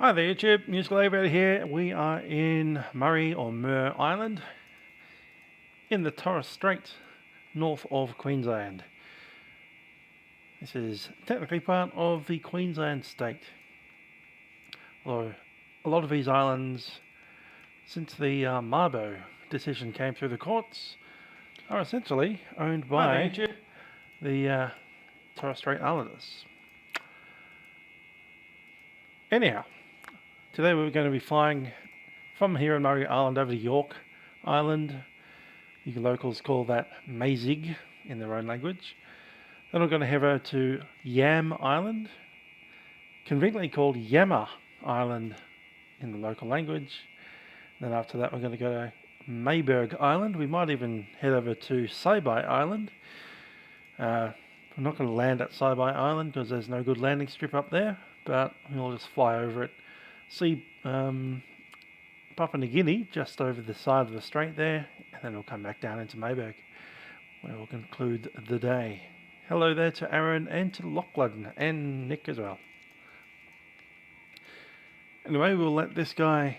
Hi there YouTube, News Livery here. We are in Mer Island in the Torres Strait, north of Queensland. This is technically part of the Queensland state. Although a lot of these islands, since the Mabo decision came through the courts, are essentially owned by the Torres Strait Islanders. Anyhow, today we're going to be flying from here in Mer Island over to Yorke Island. You locals call that Mabuiag in their own language. Then we're going to head over to Yam Island, conveniently called Yammer Island in the local language. Then after that we're going to go to Mabuiag Island. We might even head over to Saibai Island. We're not going to land at Saibai Island because there's no good landing strip up there, but we'll just fly over it. See Papua New Guinea just over the side of the strait there, and then we'll come back down into Mabuiag, where we'll conclude the day. Hello there to Aaron and to Lockheed and Nick as well. Anyway, we'll let this guy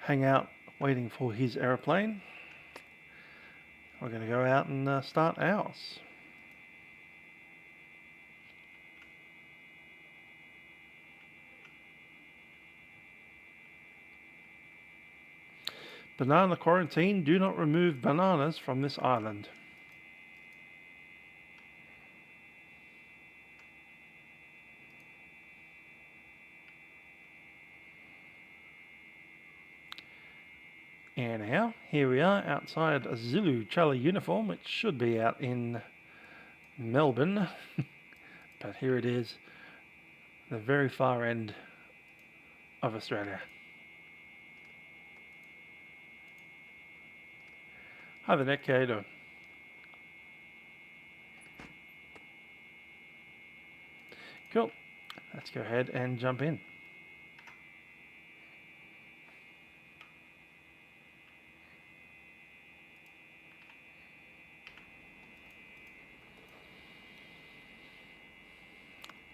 hang out waiting for his aeroplane. We're going to go out and start ours. Banana quarantine. Do not remove bananas from this island. Anyhow, here we are outside a Zulu Charlie uniform, which should be out in Melbourne. But here it is, the very far end of Australia. Hi there, Nick. How you doing? Cool. Let's go ahead and jump in.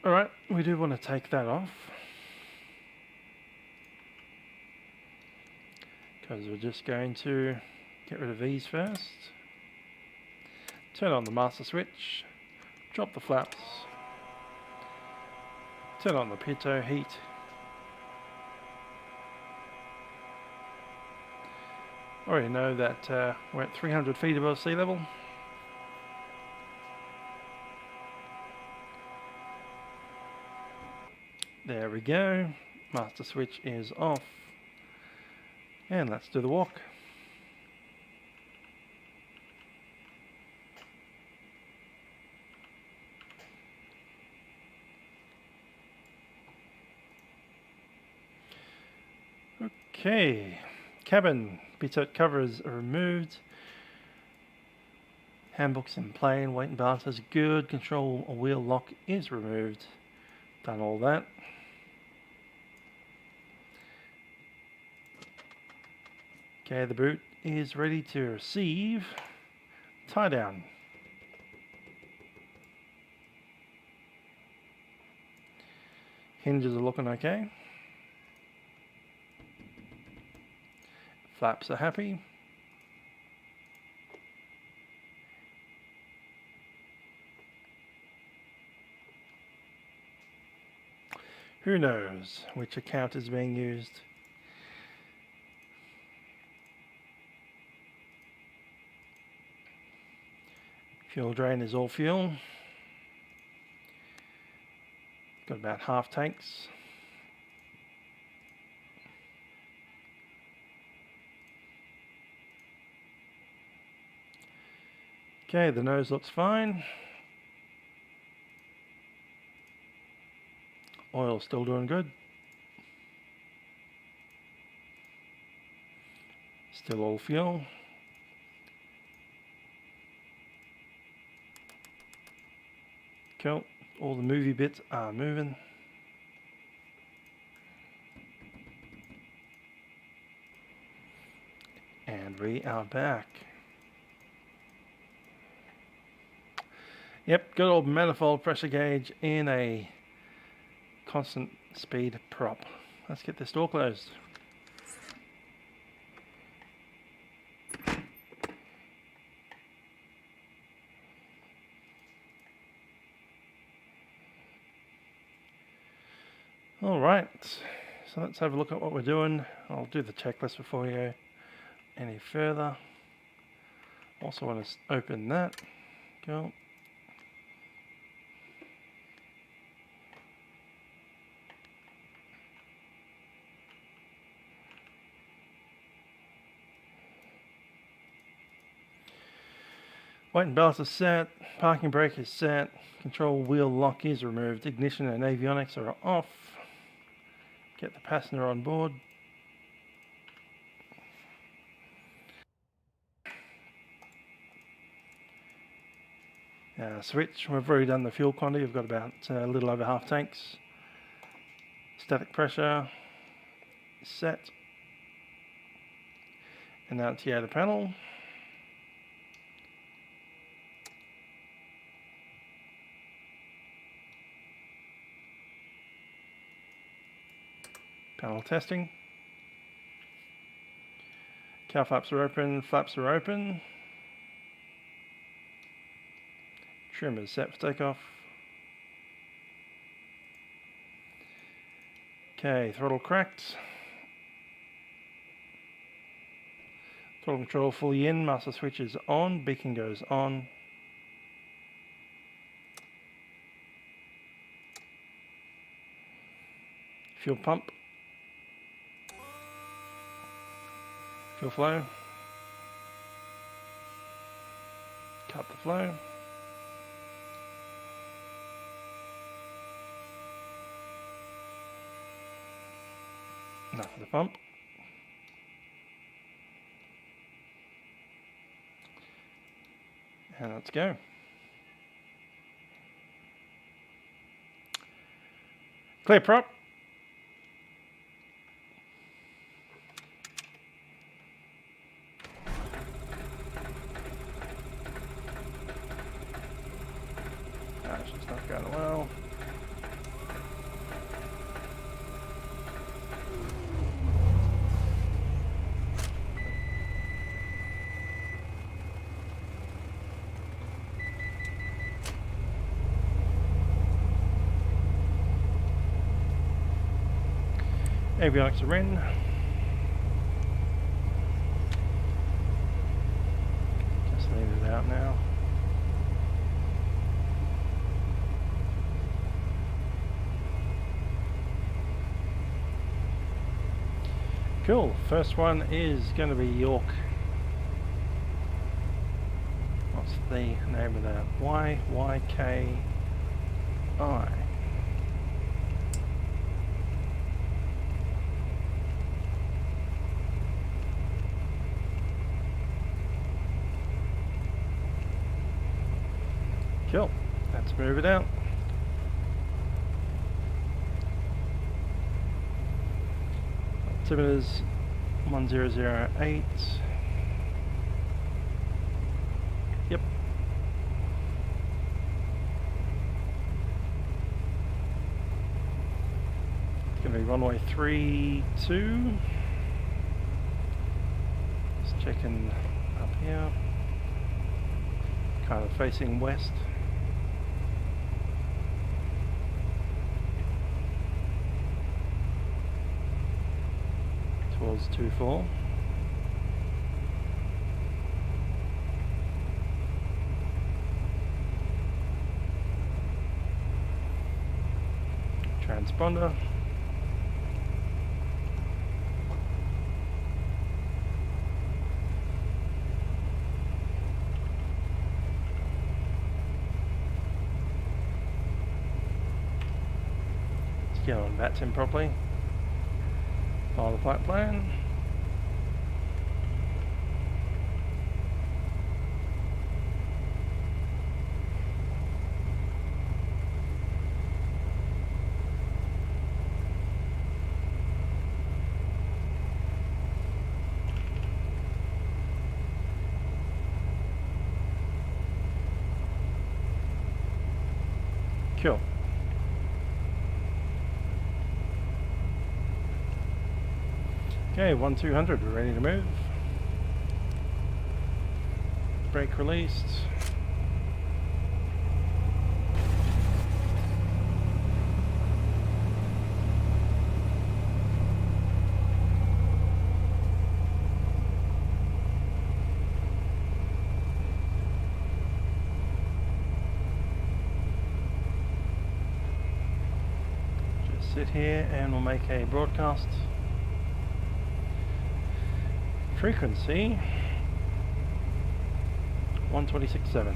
Alright, we do want to take that off, because we're just going to get rid of these first. Turn on the master switch, drop the flaps, turn on the pitot heat, already know that we're at 300 feet above sea level. There we go, master switch is off, and let's do the walk. Okay, cabin pitot covers are removed. Handbook's in plain, weight and balance is good. Control wheel lock is removed. Done all that. Okay, the boot is ready to receive. Tie down. Hinges are looking okay. Flaps are happy. Who knows which account is being used? Fuel drain is all fuel. Got about half tanks. Okay, the nose looks fine. Oil still doing good. Still all fuel. Cool. All the movie bits are moving. And we are back. Yep, good old manifold pressure gauge in a constant speed prop. Let's get this door closed. Alright, so let's have a look at what we're doing. I'll do the checklist before we go any further. Also want to open that. Go. Weight and balance is set, parking brake is set, control wheel lock is removed, ignition and avionics are off. Get the passenger on board. Switch, we've already done the fuel quantity, we've got about a little over half tanks. Static pressure set. And now TA the panel. Panel testing. Cow flaps are open, flaps are open. Trim is set for takeoff. Okay, throttle cracked. Throttle control fully in, master switch is on, beacon goes on. Fuel pump. Fuel flow. Cut the flow. Enough of the pump. And let's go. Clear prop. It's not going well. Avionics are in. Just leave it out now. Cool. First one is going to be Yorke. What's the name of that? YYKI. Cool. Let's move it out. Altimeters 1008. Yep. It's going to be runway 32. Just checking up here. Kind of facing west. Towards 24. Transponder. Let's get on vatsim properly. Follow the flight plan. Cool. Okay, 1200, we're ready to move. Brake released. Just sit here and we'll make a broadcast. Frequency 126.7.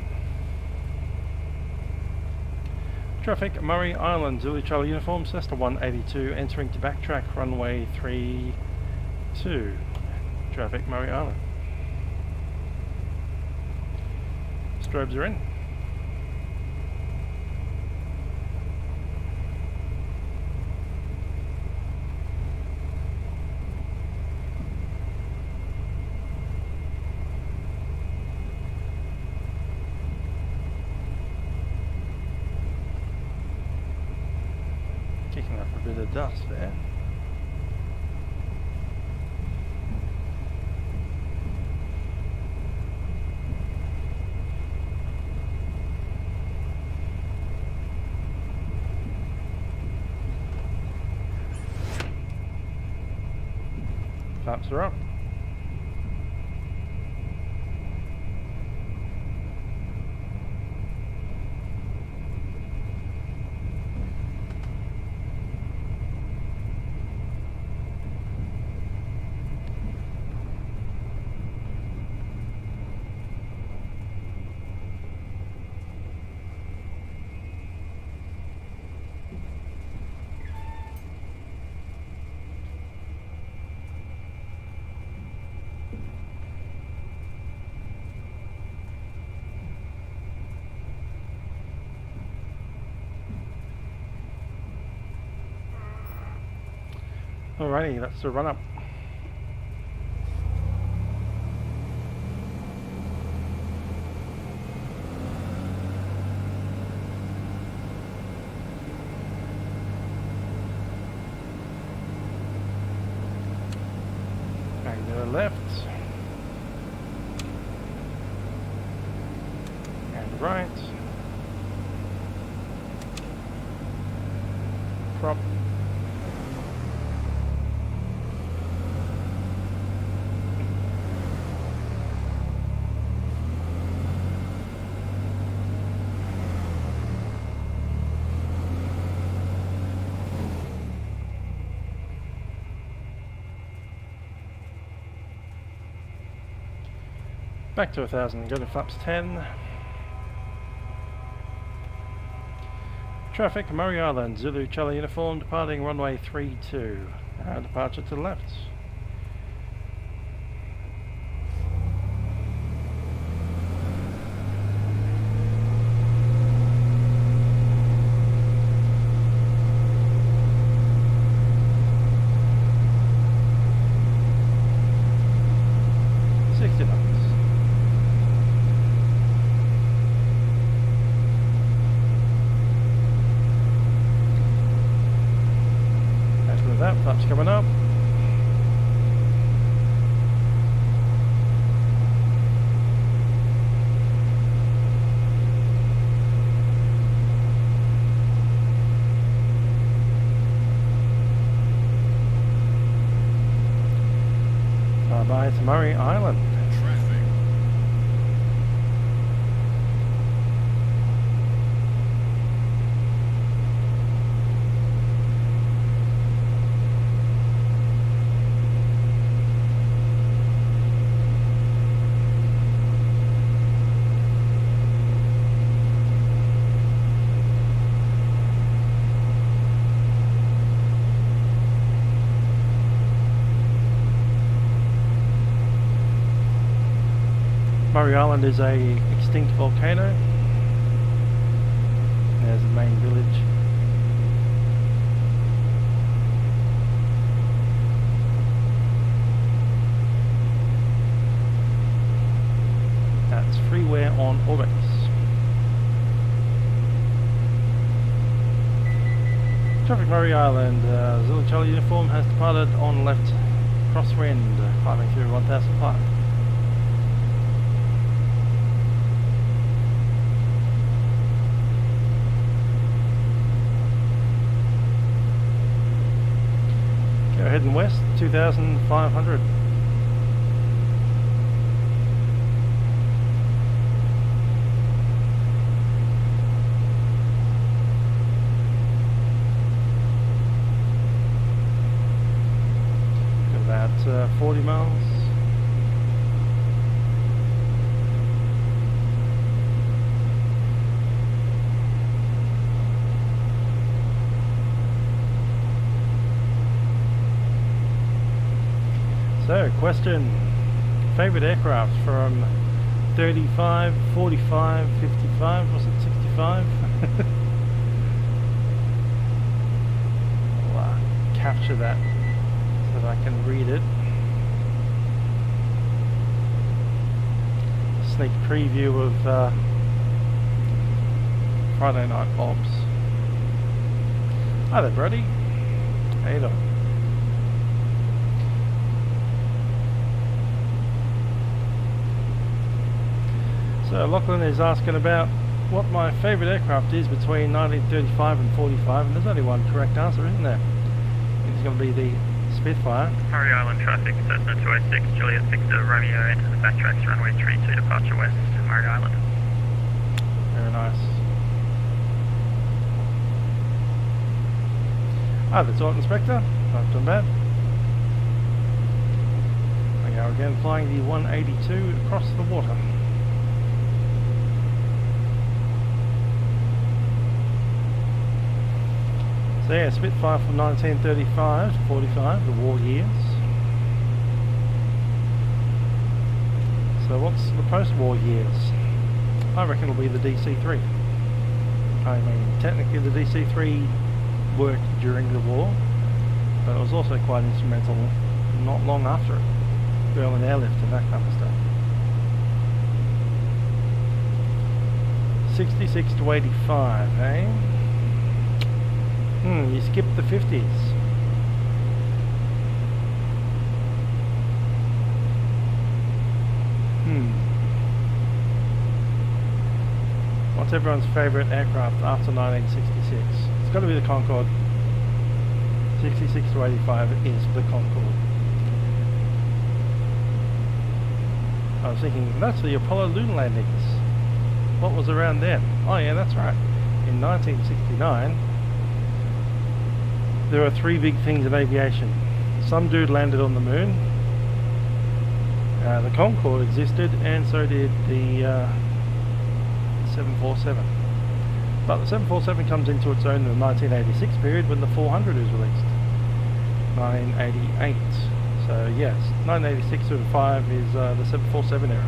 Traffic Mer Island, Zulu Charlie Uniform, Cessna 182, entering to backtrack runway 32. Traffic Mer Island. Strobes are in. Kicking up a bit of dust there. Flaps are up. Alrighty, that's the run up. Bang to the left. And right. Prop. Back to 1000, go to flaps 10. Traffic, Mer Island, Zulu Charlie Uniform, departing runway 32. Departure to the left. Flaps coming up. Bye-bye to Mer Island. Mer Island is a extinct volcano. There's the main village. That's freeware on orbit. Traffic Mer Island, Zulu Charlie Uniform has departed on left crosswind, climbing through 1005. Go heading west, 2,500. About 40 miles. So, question: favorite aircraft from 35, 45, 55, was it 65? I'll capture that so that I can read it. A sneak preview of Friday Night Bobs. Hi there, Brody. How you doing? So Lachlan is asking about what my favourite aircraft is between 1935 and 45, and there's only one correct answer, isn't there? It's going to be the Spitfire. Mer Island traffic, Cessna 206, Juliet Victor Romeo, enter the backtracks, runway 32, departure west, Mer Island. Very nice. Ah, that's all, Inspector. Not done bad. We go again, flying the 182 across the water. So yeah, Spitfire from 1935 to 45, the war years. So what's the post-war years? I reckon it'll be the DC-3. I mean, technically the DC-3 worked during the war, but it was also quite instrumental not long after it. Berlin airlift and that kind of stuff. 66 to 85, eh? You skipped the 50s. What's everyone's favourite aircraft after 1966? It's got to be the Concorde. 66 to 85 is the Concorde. I was thinking, that's the Apollo lunar landings. What was around then? Oh yeah, that's right. In 1969, there are three big things in aviation. Some dude landed on the moon. The Concorde existed, and so did the 747. But the 747 comes into its own in the 1986 period when the 400 is released. 1988. So yes, 1986 to 5 is the 747 era.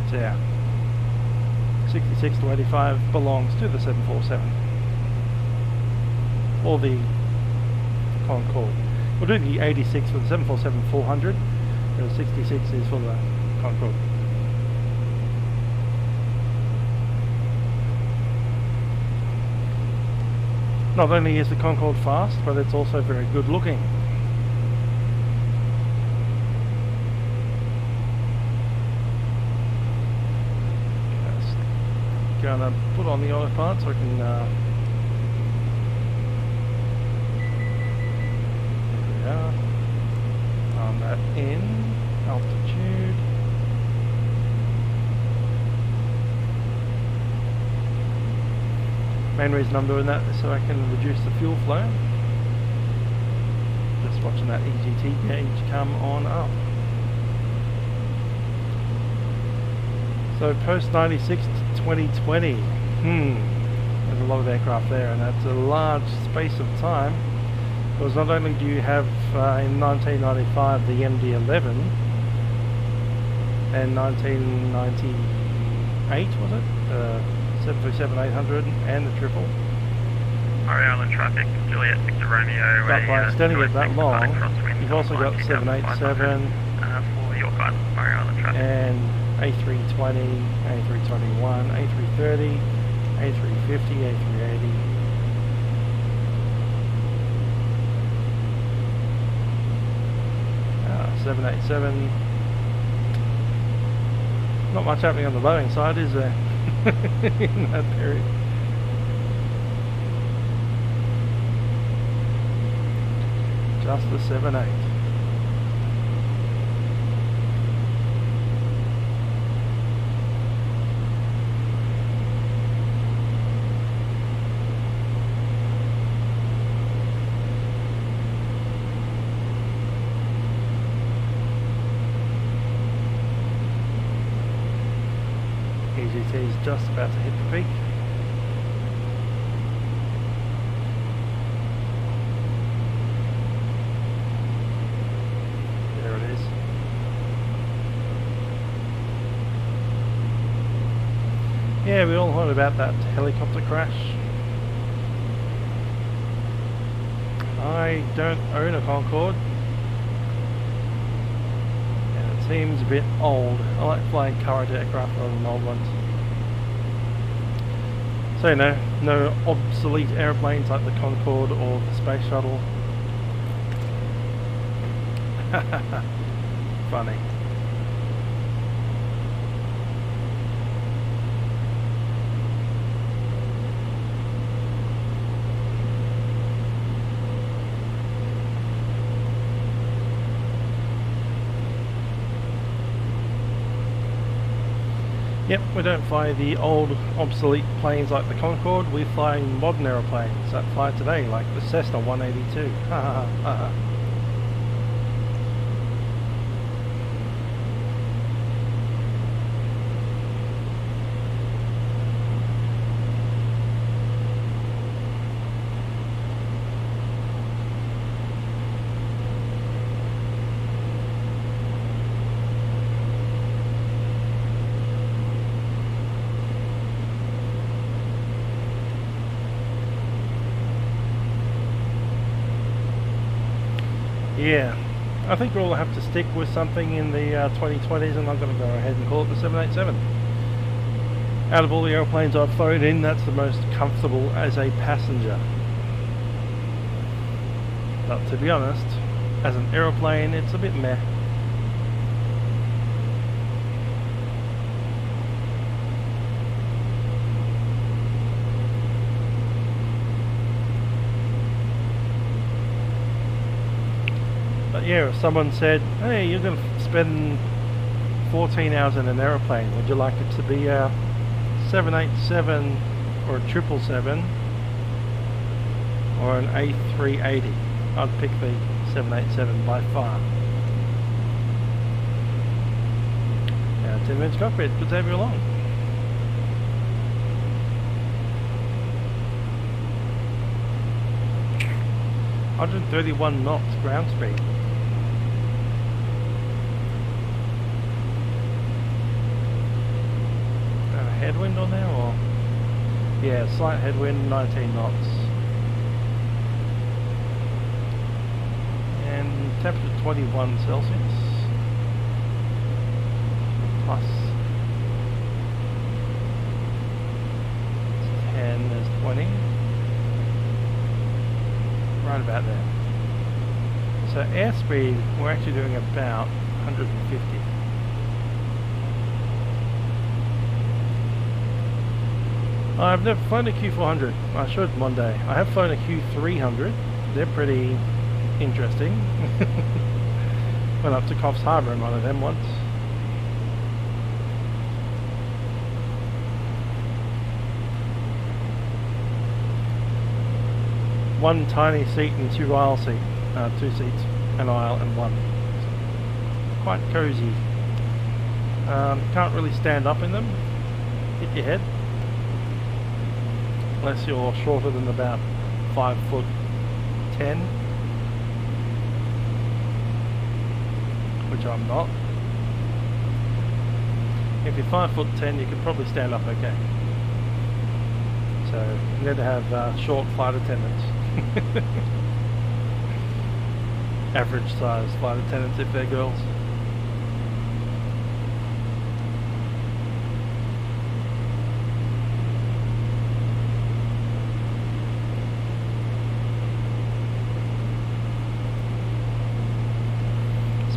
So yeah, 66 to 85 belongs to the 747 or the Concorde. We'll do the 86 for the 747-400, and the 66 is for the Concorde. Not only is the Concorde fast, but it's also very good looking. Gonna put on the autopilot so I can there we are. Arm that in, altitude. Main reason I'm doing that is so I can reduce the fuel flow. Just watching that EGT gauge come on up. So post 96 to 2020, there's a lot of aircraft there, and that's a large space of time, because not only do you have in 1995 the MD-11, and 1998 was it, 737-800 and the triple. Mer Island traffic, Juliet Victor Romeo. But by extending it that long, you've also got 787 for Yorke Island, Mer Island traffic. And A320, A321, A330, A350, A380. Ah, 787. Not much happening on the Boeing side, is there? In that period. Just the 7.8. EGT is just about to hit the peak. There it is. Yeah, we all heard about that helicopter crash. I don't own a Concorde. Seems a bit old. I like flying current aircraft rather than old ones. So no obsolete airplanes like the Concorde or the Space Shuttle. Funny. Yep, we don't fly the old obsolete planes like the Concorde, we fly modern aeroplanes that fly today like the Cessna 182. Yeah, I think we'll have to stick with something in the 2020s, and I'm going to go ahead and call it the 787. Out of all the airplanes I've flown in, that's the most comfortable as a passenger. But to be honest, as an aeroplane, it's a bit meh. Yeah, if someone said, hey, you're going to spend 14 hours in an aeroplane, would you like it to be a 787 or a 777 or an A380? I'd pick the 787 by far. Yeah, 10 minutes cockpit, good to have you along. $131 knots ground speed. Headwind on there, or yeah, slight headwind, 19 knots, and temperature 21 Celsius plus 10 is 20, right about there. So airspeed, we're actually doing about 150. I've never flown a Q400. I should one day. I have flown a Q300. They're pretty interesting. Went up to Coffs Harbour in one of them once. One tiny seat and two aisle seat. Two seats, an aisle and one. Quite cozy. Can't really stand up in them. Hit your head. Unless you're shorter than about 5'10", which I'm not. If you're 5'10", you could probably stand up okay. So you need to have short flight attendants. Average size flight attendants if they're girls.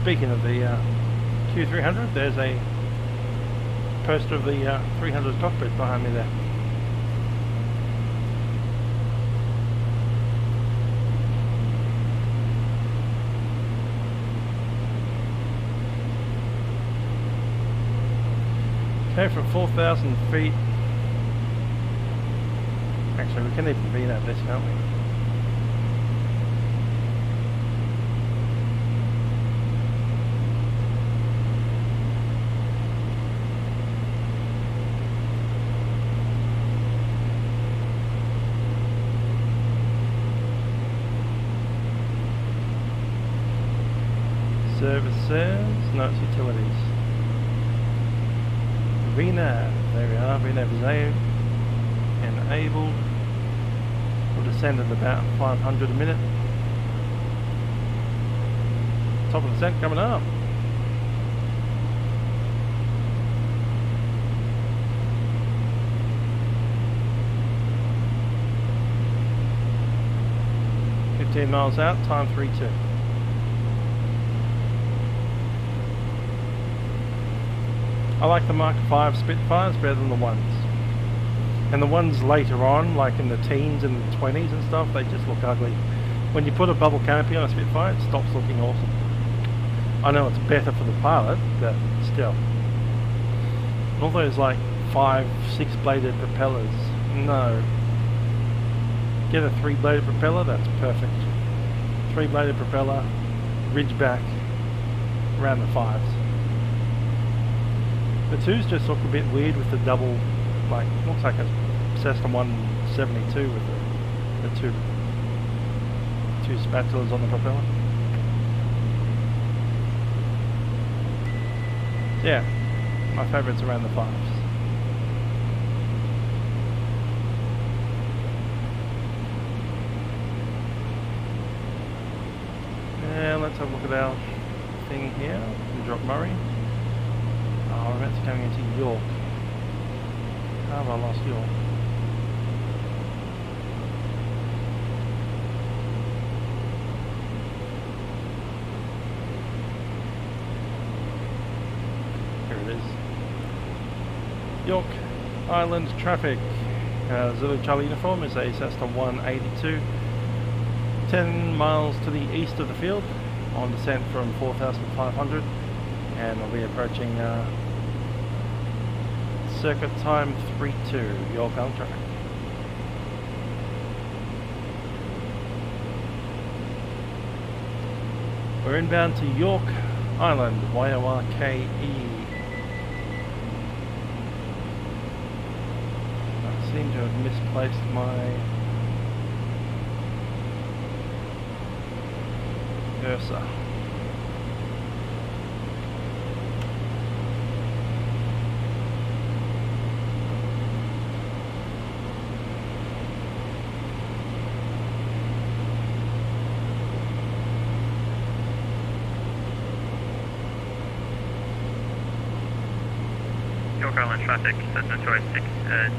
Speaking of the Q300, there's a poster of the 300 cockpit behind me there. Okay, from 4,000 feet. Actually, we can even VNAV this, can't we? Services, no, it's utilities. VNAV, there we are, VNAV is enabled. We'll descend at about 500 a minute. Top of the descent coming up. miles out, time 3.2. I like the Mark V Spitfires better than the ones. And the ones later on, like in the teens and the 20s and stuff, they just look ugly. When you put a bubble canopy on a Spitfire, it stops looking awesome. I know it's better for the pilot, but still. And all those like 5-6 bladed propellers, no. Get a 3-bladed propeller, that's perfect. 3-bladed propeller, ridgeback, around the 5s. The 2s just look a bit weird with the double, like, looks like a Cessna 172 with the two spatulas on the propeller. Yeah, my favourites around the 5s. Yeah, let's have a look at our thing here. We drop Murray. Oh, we're about to going into Yorke. How have I lost Yorke? Here it is. Yorke Island traffic. Zulu Charlie uniform is a Cessna 182. 10 miles to the east of the field on descent from 4,500, and we'll be approaching circuit time 3.2 Yorke Island traffic. We're inbound to Yorke Island, Yorke. I seem to have misplaced my cursor. Yorke Island traffic, Cessna 286,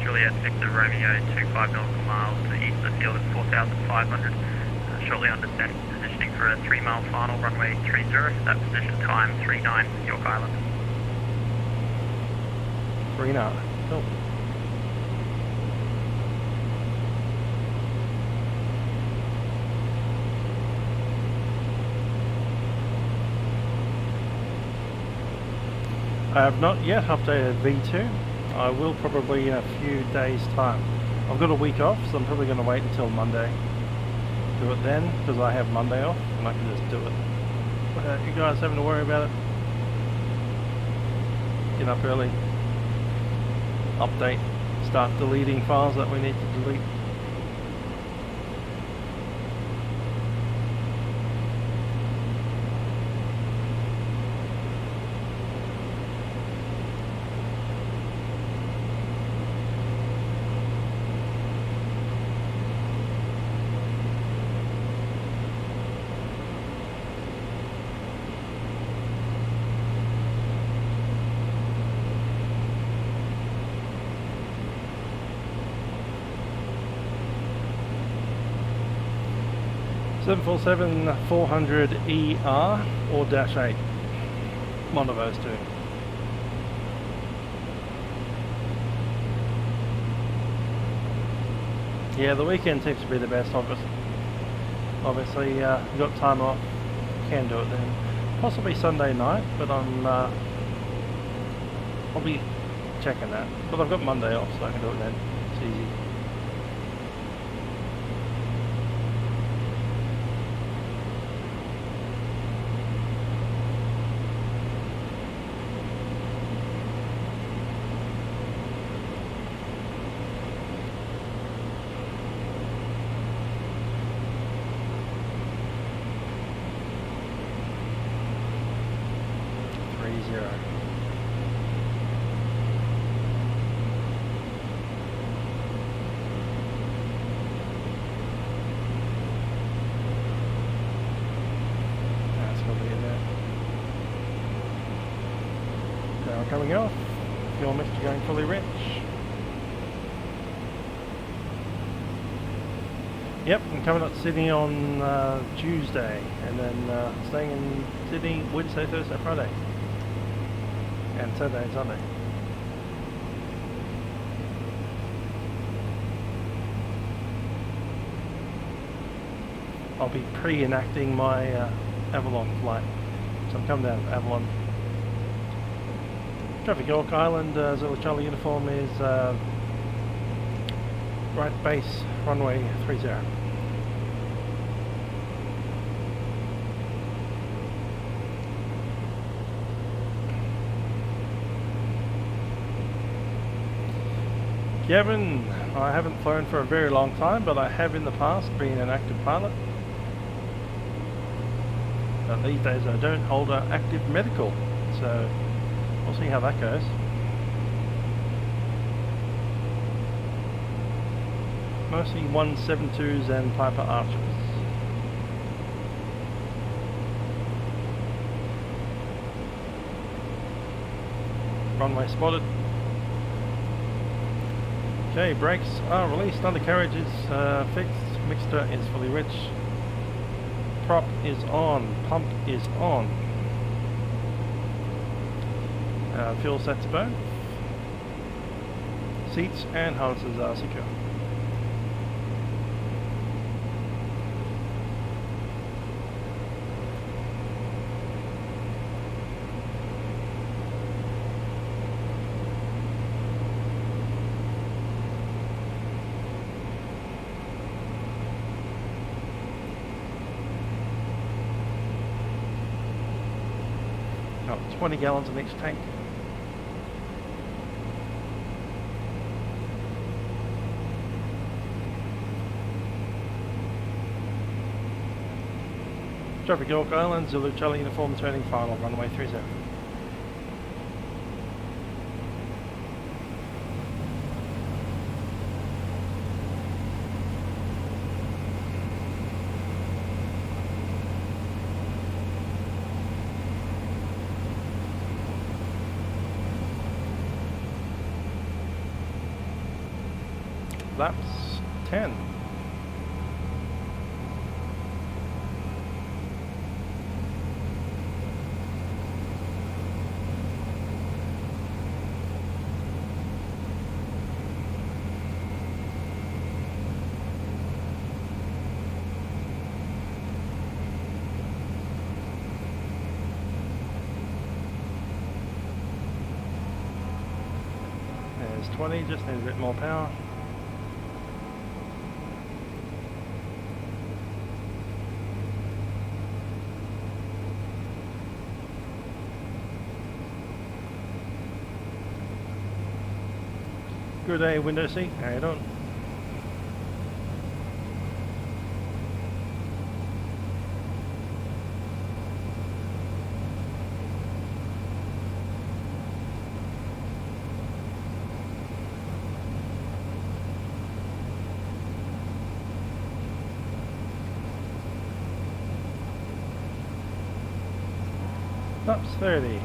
Juliet Victor Romeo 25 nautical miles to the east of the field at 4,500. Shortly on descent, positioning for a 3-mile final, runway 30, that position time 39 Yorke Island. 39, cool. I have not yet updated V2. I will probably in a few days time. I've got a week off, so I'm probably going to wait until Monday. Do it then, because I have Monday off, and I can just do it without you guys having to worry about it. Get up early, update, start deleting files that we need to delete. (747-400ER or -8). one of those two. Yeah, the weekend seems to be the best, obviously. You've got time off, can do it then. Possibly Sunday night, but I'll be checking that. But I've got Monday off, so I can do it then. It's easy. Coming off, fuel mixture going fully rich. Yep, I'm coming up to Sydney on Tuesday, and then staying in Sydney Wednesday, Thursday, Friday, and Saturday and Sunday. I'll be pre-enacting my Avalon flight, so I'm coming down to Avalon. Traffic Yorke Island, Zulu Charlie uniform is right base, runway 30. Gavin, I haven't flown for a very long time, but I have in the past been an active pilot. But these days I don't hold an active medical, so we'll see how that goes. Mostly 172s and Piper Archers. Runway spotted. Okay, brakes are released, undercarriage is fixed, mixture is fully rich, prop is on, pump is on. Fuel sets both. Seats and harnesses are secure. Got 20 gallons in each tank. Traffic Yorke Island, Zulu Charlie uniform turning final, runway 30. Laps 10. There's 20, just needs a bit more power. Good day, window seat. How you doing? Laps 30.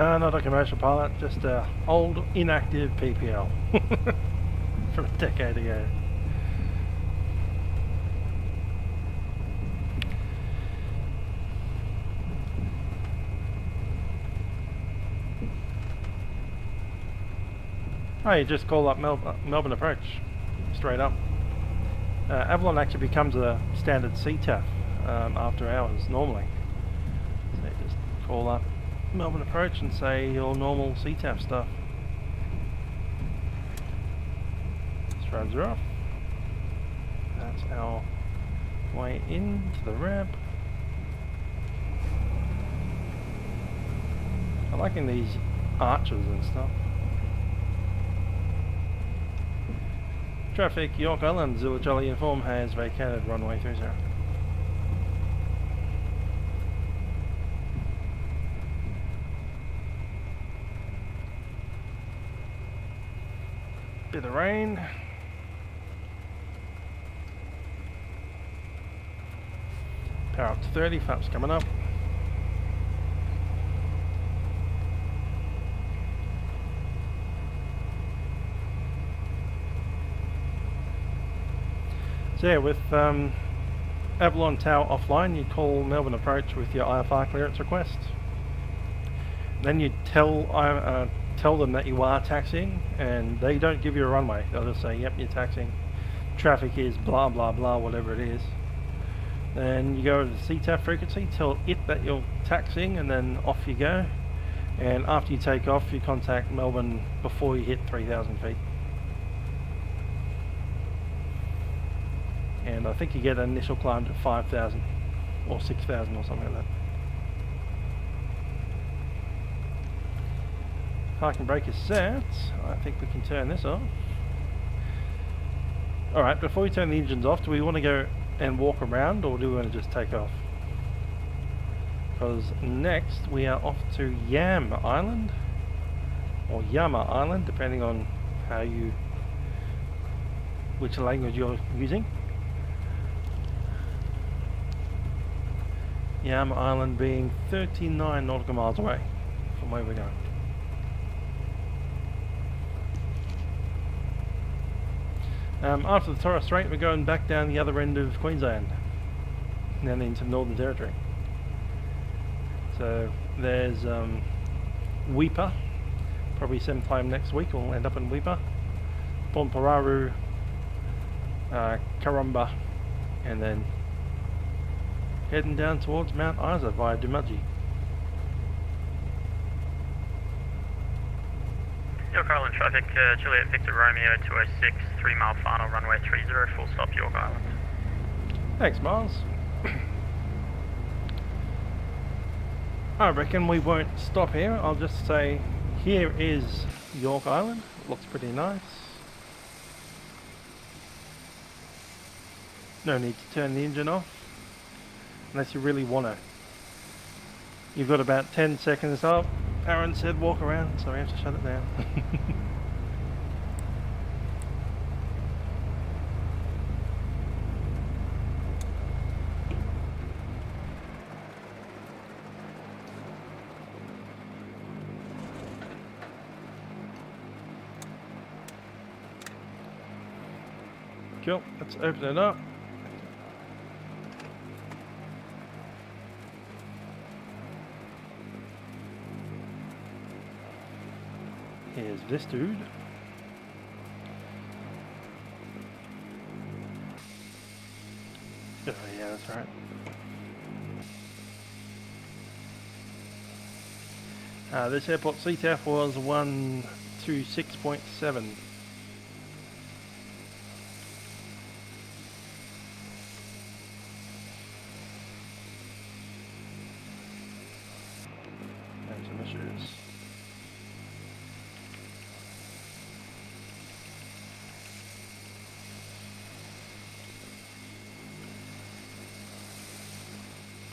No, not a commercial pilot, just a old inactive PPL from a decade ago. Oh, you just call up Melbourne Approach, straight up. Avalon actually becomes a standard CTAF after hours, normally. So you just call up Melbourne Approach and say your normal CTAF stuff. Strobes are off. That's our way into the ramp. I'm liking these arches and stuff. Traffic, Yorke Island, Zulu Charlie Inform has vacated runway 30. Bit of rain. Power up to 30, flaps coming up. So yeah, with Avalon Tower offline, you call Melbourne Approach with your IFR clearance request. Then you tell them that you are taxiing, and they don't give you a runway. They'll just say, yep, you're taxiing. Traffic is blah blah blah, whatever it is. Then you go to the CTAF frequency, tell it that you're taxiing, and then off you go. And after you take off, you contact Melbourne before you hit 3,000 feet. And I think you get an initial climb to 5,000 or 6,000 or something like that. Parking brake is set. I think we can turn this off. Alright, before we turn the engines off, do we want to go and walk around, or do we want to just take off? Because next we are off to Yam Island, or Yama Island, depending on which language you're using. Yam Island being 39 nautical miles away from where we're going. After the Torres Strait, we're going back down the other end of Queensland, then into the Northern Territory. So there's Weipa, probably sometime next week we'll end up in Weipa, Ponpararu, Karumba, and then heading down towards Mount Isa via Dumudji. Yorke Island traffic, Juliet Victor Romeo 206, 3 mile final, runway 30, full stop Yorke Island. Thanks, Miles. I reckon we won't stop here. I'll just say here is Yorke Island. Looks pretty nice. No need to turn the engine off unless you really want to. You've got about 10 seconds up. Aaron said walk around, so we have to shut it down. Cool, let's open it up. Here's this dude. Oh yeah, that's right. This airport CTAF was 126.7. And some issues.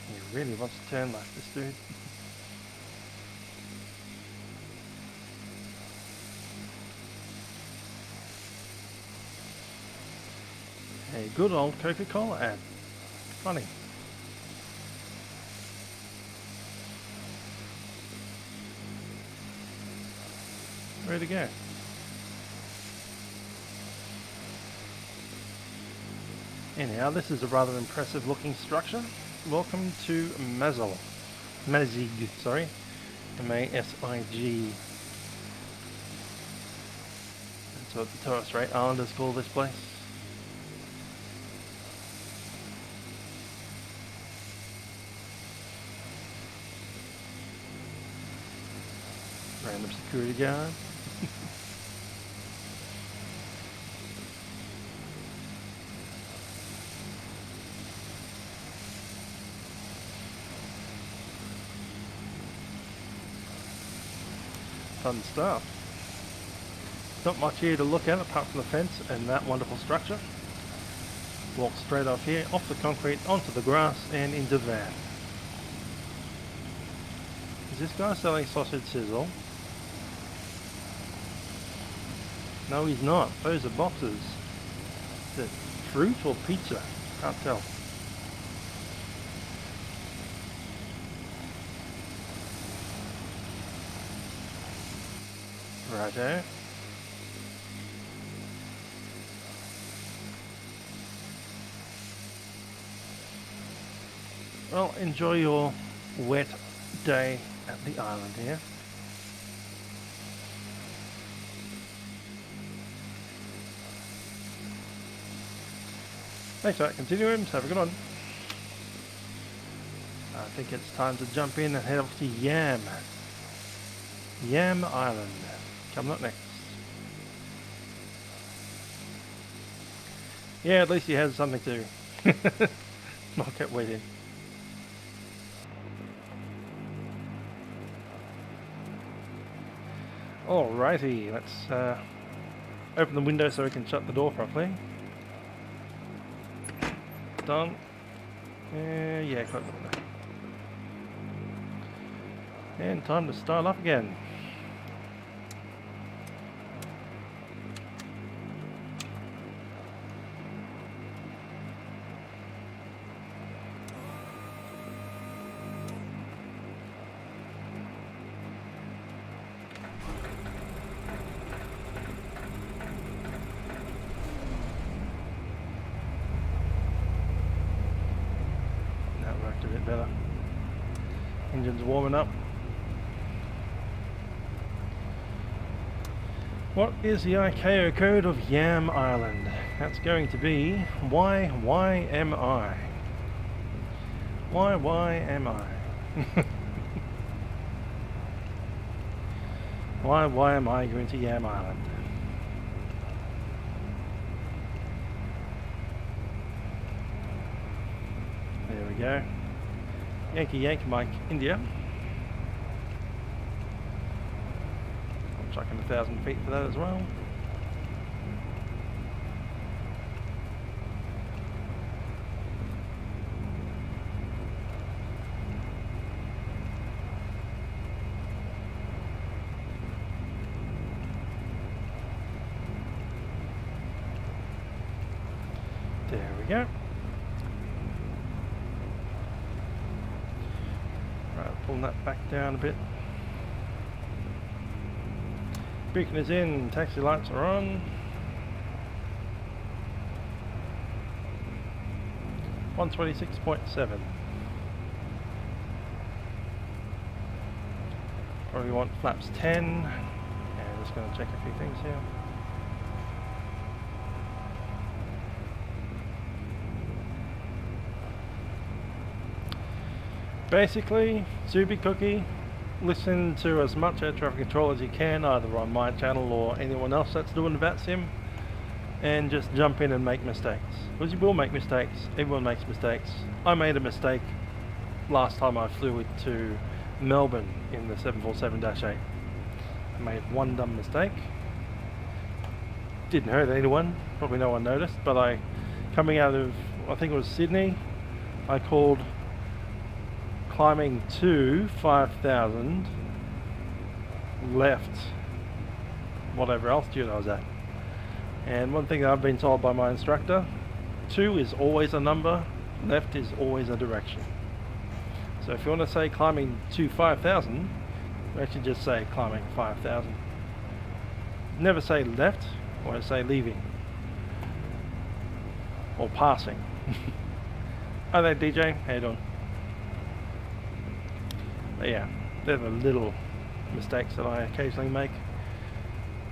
He really wants to turn like this dude. A good old Coca-Cola ad. Funny. ready to go. Anyhow, this is a rather impressive looking structure. Welcome to Mabuiag, sorry. M-A-S-I-G. That's what the Torres Islanders call this place. Random security guard. Fun stuff. Not much here to look at apart from the fence and that wonderful structure. Walk straight off here, off the concrete, onto the grass and into the van. Is this guy selling sausage sizzle? No, he's not. Those are boxes. Is it fruit or pizza? Can't tell. Righto. Well, enjoy your wet day at the island here. Thanks for that, Continuums. Have a good one. I think it's time to jump in and head off to Yam Island. Coming up next. Yeah, at least he has something to not kept waiting. Alrighty, let's open the window so we can shut the door properly. Done. Yeah, close the window. And time to start up again. A bit better. Engine's warming up. What is the ICAO code of Yam Island? That's going to be YYMI. YYMI. Why am I going to Yam Island? There we go. Yankee Yankee Mike India. I'm chucking 1,000 feet for that as well. There we go. Pulling that back down a bit. Beacon is in, taxi lights are on. 126.7. Probably want flaps 10. And just going to check a few things here. Basically, Zuby Cookie, listen to as much air traffic control as you can, either on my channel or anyone else that's doing VATSIM, and just jump in and make mistakes. Because you will make mistakes, everyone makes mistakes. I made a mistake last time I flew it to Melbourne in the 747-8. I made one dumb mistake. Didn't hurt anyone, probably no one noticed, but coming out of, I think it was Sydney, I called climbing to 5,000 left whatever altitude I was at. And one thing that I've been told by my instructor, 2 is always a number, left is always a direction. So if you want to say climbing to 5,000, you actually just say climbing 5,000. never say left, or say leaving. Or passing. Hi there, DJ. How you doing? But yeah, they're the little mistakes that I occasionally make.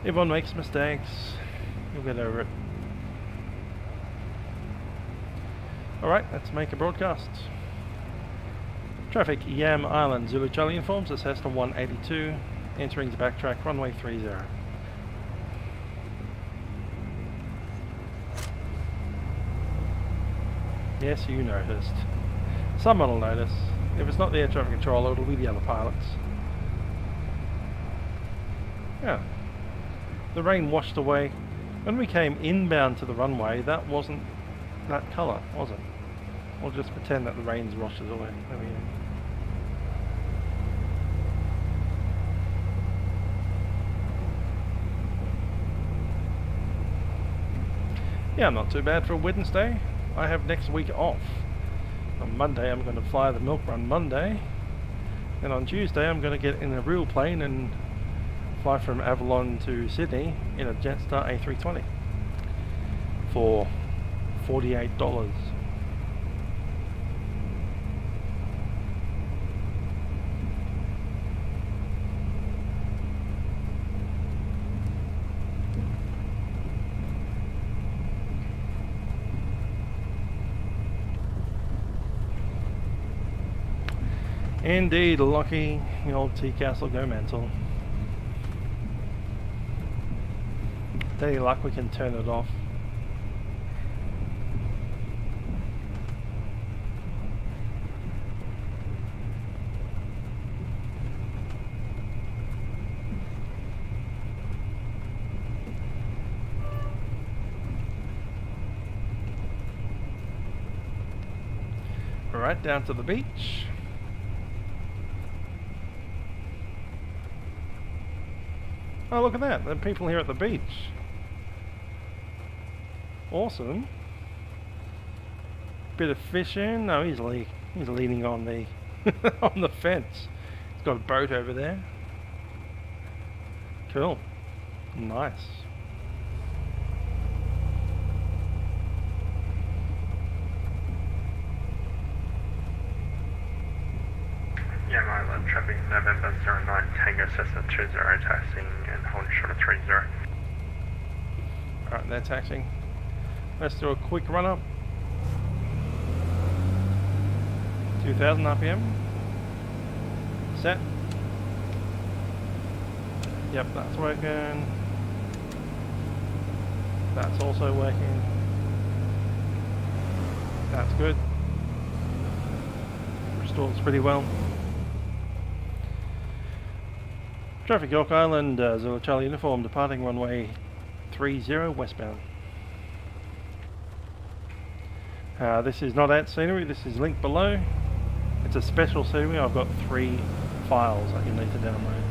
Everyone makes mistakes. You'll get over it. Alright, let's make a broadcast. Traffic, Yam Island, Zulu Charlie informs us Cessna 182, entering the backtrack, runway 30. Yes, you noticed. Someone will notice. If it's not the air traffic controller, it'll be the other pilots. Yeah. The rain washed away. When we came inbound to the runway, that wasn't that colour, was it? We'll just pretend that the rain washes away. There we go. Yeah, not too bad for a Wednesday. I have next week off. On Monday I'm going to fly the milk run Monday. And on Tuesday I'm going to get in a real plane and fly from Avalon to Sydney in a Jetstar A320 for $48. Indeed, Lockheed, the old tea castle go mental. Any luck we can turn it off. Alright, down to the beach. Oh, look at that. There are people here at the beach. Awesome. Bit of fishing. No, he's leaning on the on the fence. He's got a boat over there. Cool. Nice. Yam Island, traffic November 09 Tango Cessna 20 taxiing and holding short of 30. Alright, they're taxiing. Let's do a quick run up. 2000 RPM. Set. Yep, that's working. That's also working. That's good. Restores pretty well. Traffic Yorke Island, Zulu Charlie uniform, departing runway 30 westbound. This is not at scenery, this is linked below. It's a special scenery. I've got 3 files that you need to download.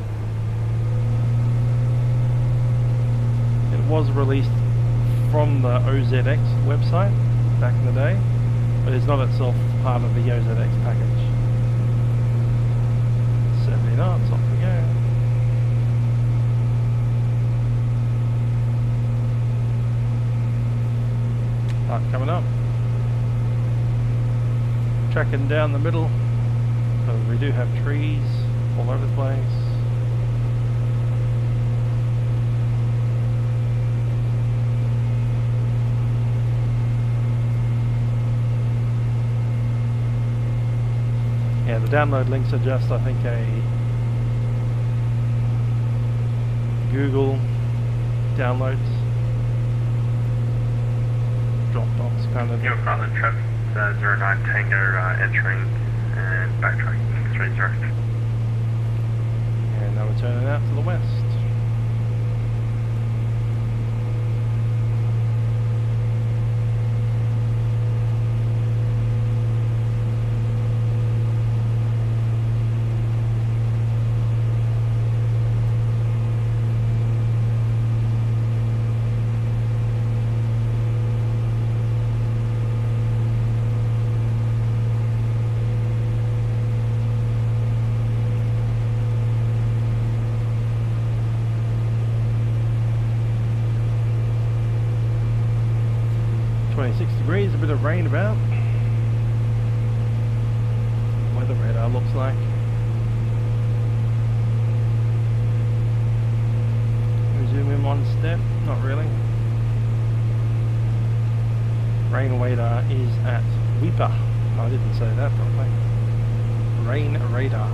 It was released from the OZX website back in the day, but it's not itself part of the OZX package. 70 knots, off we go. Coming up. Tracking down the middle. So we do have trees all over the place. Yeah, the download links are just, I think, a Google downloads. Dropbox kind of. Yorke Island traffic 09 Tango entering and backtracking 30. And now we're turning out to the west. 26 degrees, a bit of rain about. Weather radar looks like. We zoom in one step, not really. Rain radar is at Weeper. I didn't say that properly. Rain radar.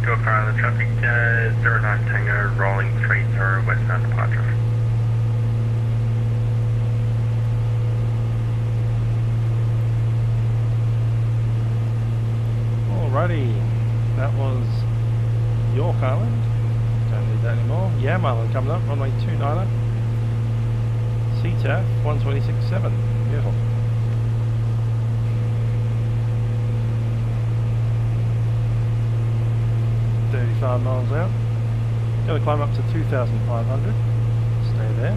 Yorke Island traffic 09 Tango rolling 30 westbound departure. Alrighty, that was Yorke Island. Don't need that anymore. Yam Island coming up, runway 29er. CTAF 126.7. Beautiful. .35 miles out. Going to climb up to 2,500. Stay there.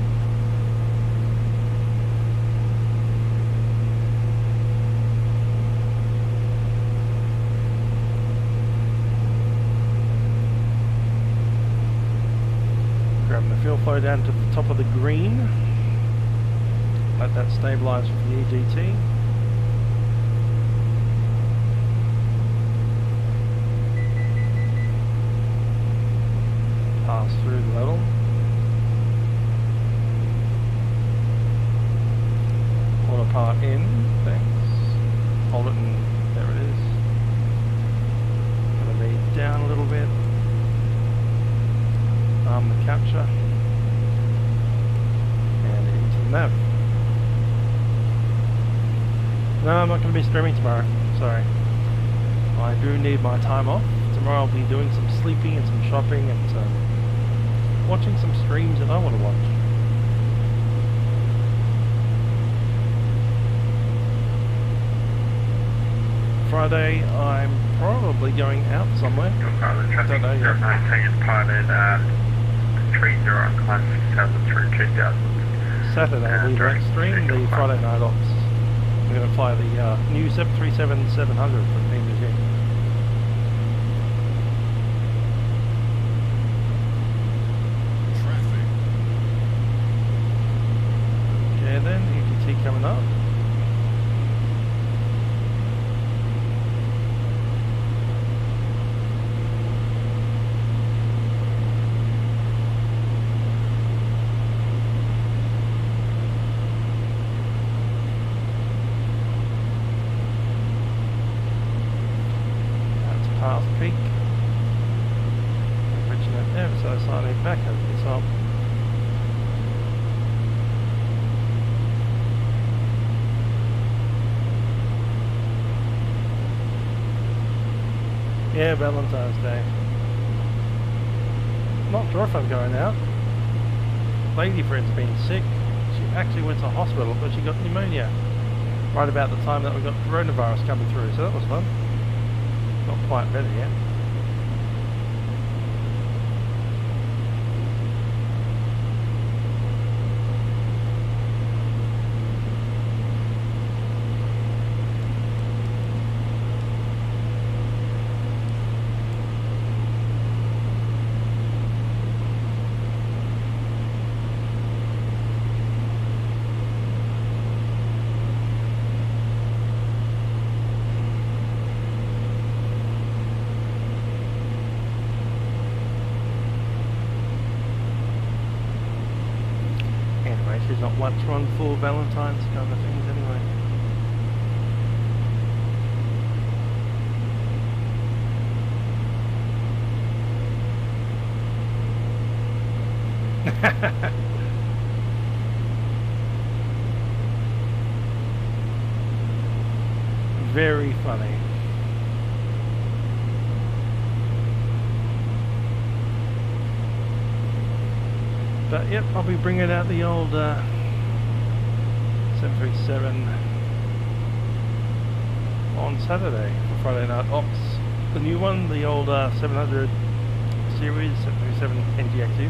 Grabbing the fuel flow down to the top of the green. Let that stabilise with the EGT. Pass through the level. Autopilot in, thanks. Hold it and there it is. Gonna be down a little bit. Arm the capture. And into the nav. No, I'm not going to be streaming tomorrow. Sorry. I do need my time off. Tomorrow I'll be doing some sleeping and some shopping and watching some streams that I want to watch. Friday I'm probably going out somewhere. Yorke Island traffic Don't know yet. 09 Tango departed 30 and climb 6,000 through 2,000. Saturday I'll be live stream the Friday night ops. We're going to fly the new 737-700 from P3D. Traffic. Okay then, EGT coming up. Past peak. Reaching it ever so slightly back over the top. Yeah, Valentine's Day. Not sure if I'm going out. Lady friend's been sick. She actually went to hospital, but she got pneumonia right about the time that we got coronavirus coming through, so that was fun. Not quite better yet. She's not much run for Valentine's kind of things anyway. Very funny. But yep, I'll be bringing out the old 737 on Saturday for Friday night ops. The new one, the old 700 series 737 NGX2.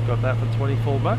Got that for $24.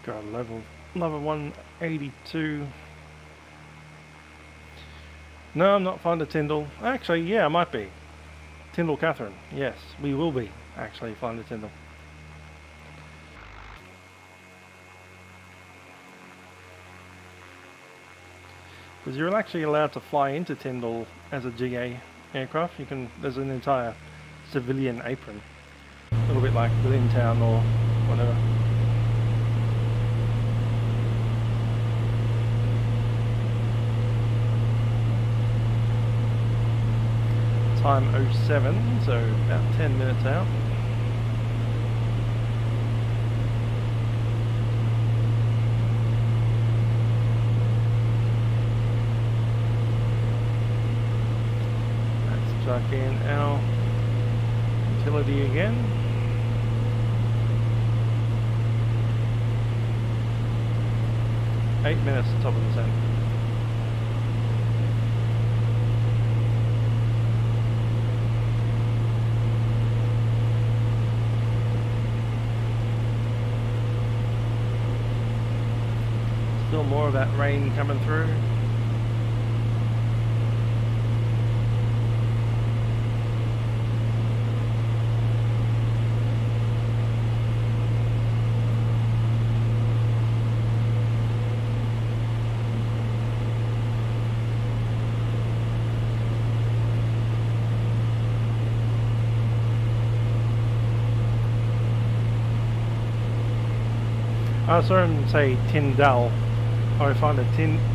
Got a level 182. No, I'm not flying to Tyndall. Actually, yeah, I might be. Tyndall Catherine. Yes, we will be actually flying to Tyndall. Because you're actually allowed to fly into Tyndall as a GA aircraft. You can. There's an entire civilian apron, a little bit like Williamtown or whatever. Time 07, so about 10 minutes out. Let's chuck in our utility again. Eight minutes to top of the descent. Still more of that rain coming through. I saw him say Tyndall. I find it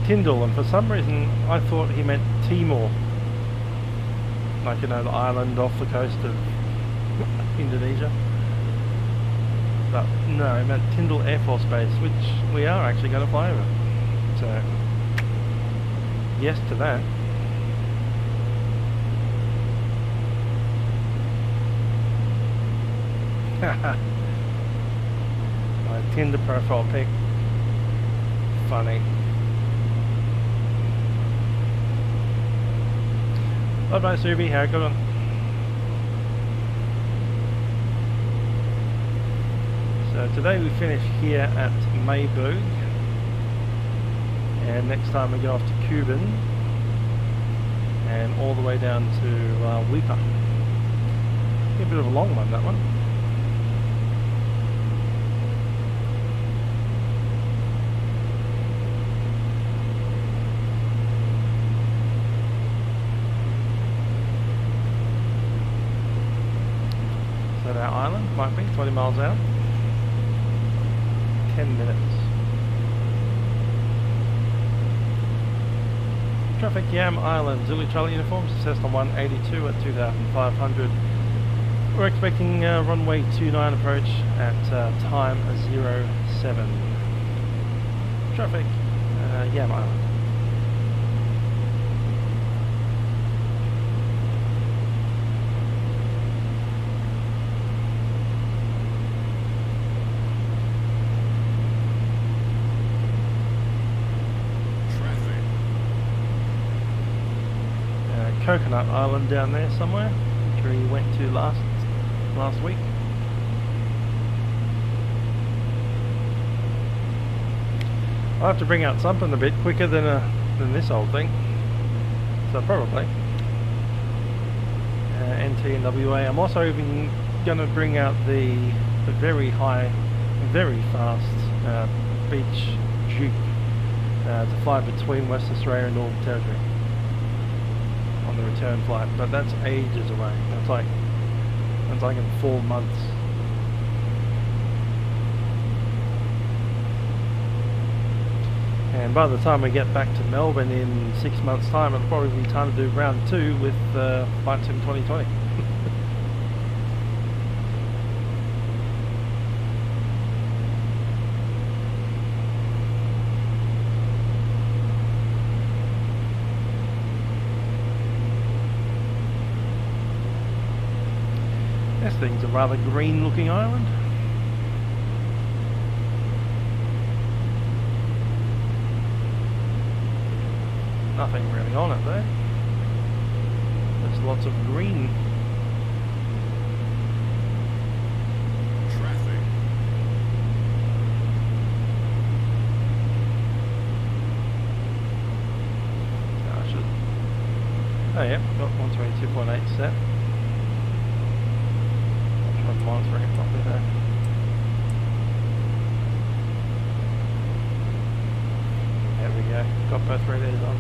Tyndall, and for some reason I thought he meant Timor. Like, you know, the island off the coast of Indonesia. But no, he meant Tyndall Air Force Base, which we are actually going to fly over. So, yes to that. My Tinder profile pic. Funny. Bye-bye, Subi. How good on? So today we finish here at Mabuiag, and next time we go off to Cuban and all the way down to Weipa. A bit of a long one, that one. Our island might be 20 miles out. 10 minutes. Traffic Yam Island, Zulu Charlie uniforms, Cessna 182 at 2,500. We're expecting runway 29 approach at time 07. Traffic Yam Island. Coconut Island down there somewhere, which we went to last week. I'll have to bring out something a bit quicker than this old thing. So probably NT and WA. I'm also even going to bring out the very high, very fast beach Duke to fly between West Australia and Northern Territory on the return flight, but that's ages away. That's like in 4 months. And by the time we get back to Melbourne in 6 months' time, it'll probably be time to do round 2 with Flight Sim 2020. This thing's a rather green looking island. Nothing really on it though. There's lots of green. Traffic. Oh yeah, got 122.8 set. Not sure I'm monitoring it properly though. There we go, got both relays on.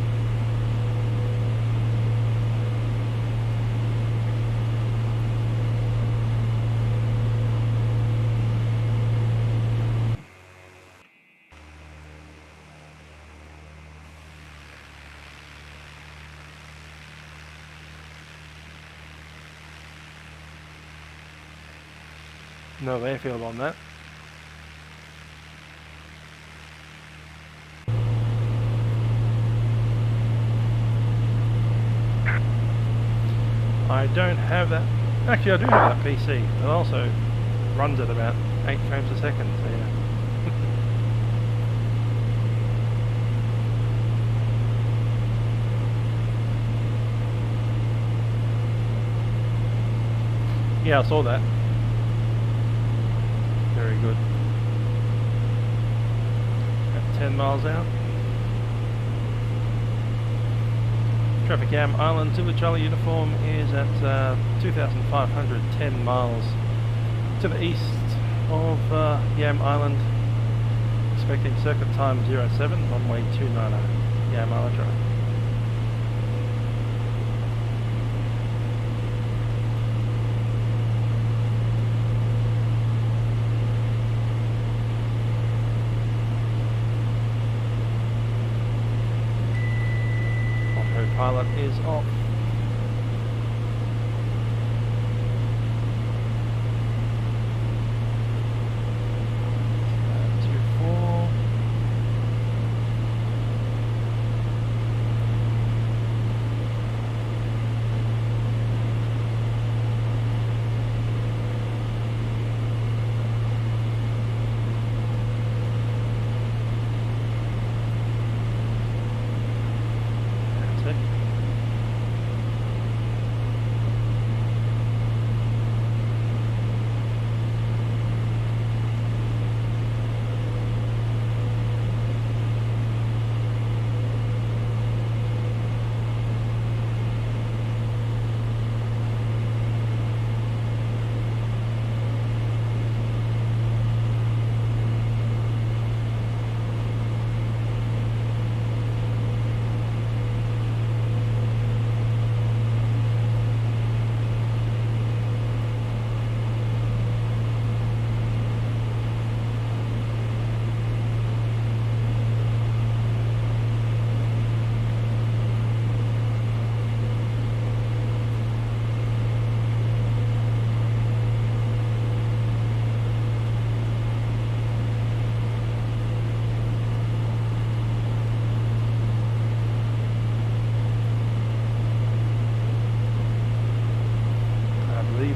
No airfield on that. I don't have that. Actually, I do have that PC. It also runs at about 8 frames a second. So yeah. Yeah, I saw that. Very good. At 10 miles out. Traffic Island, Zulu Charlie uniform is at 2,510 miles to the east of Yam Island. Expecting circuit time 07, runway 290, Yam Island Drive. Pilot is off.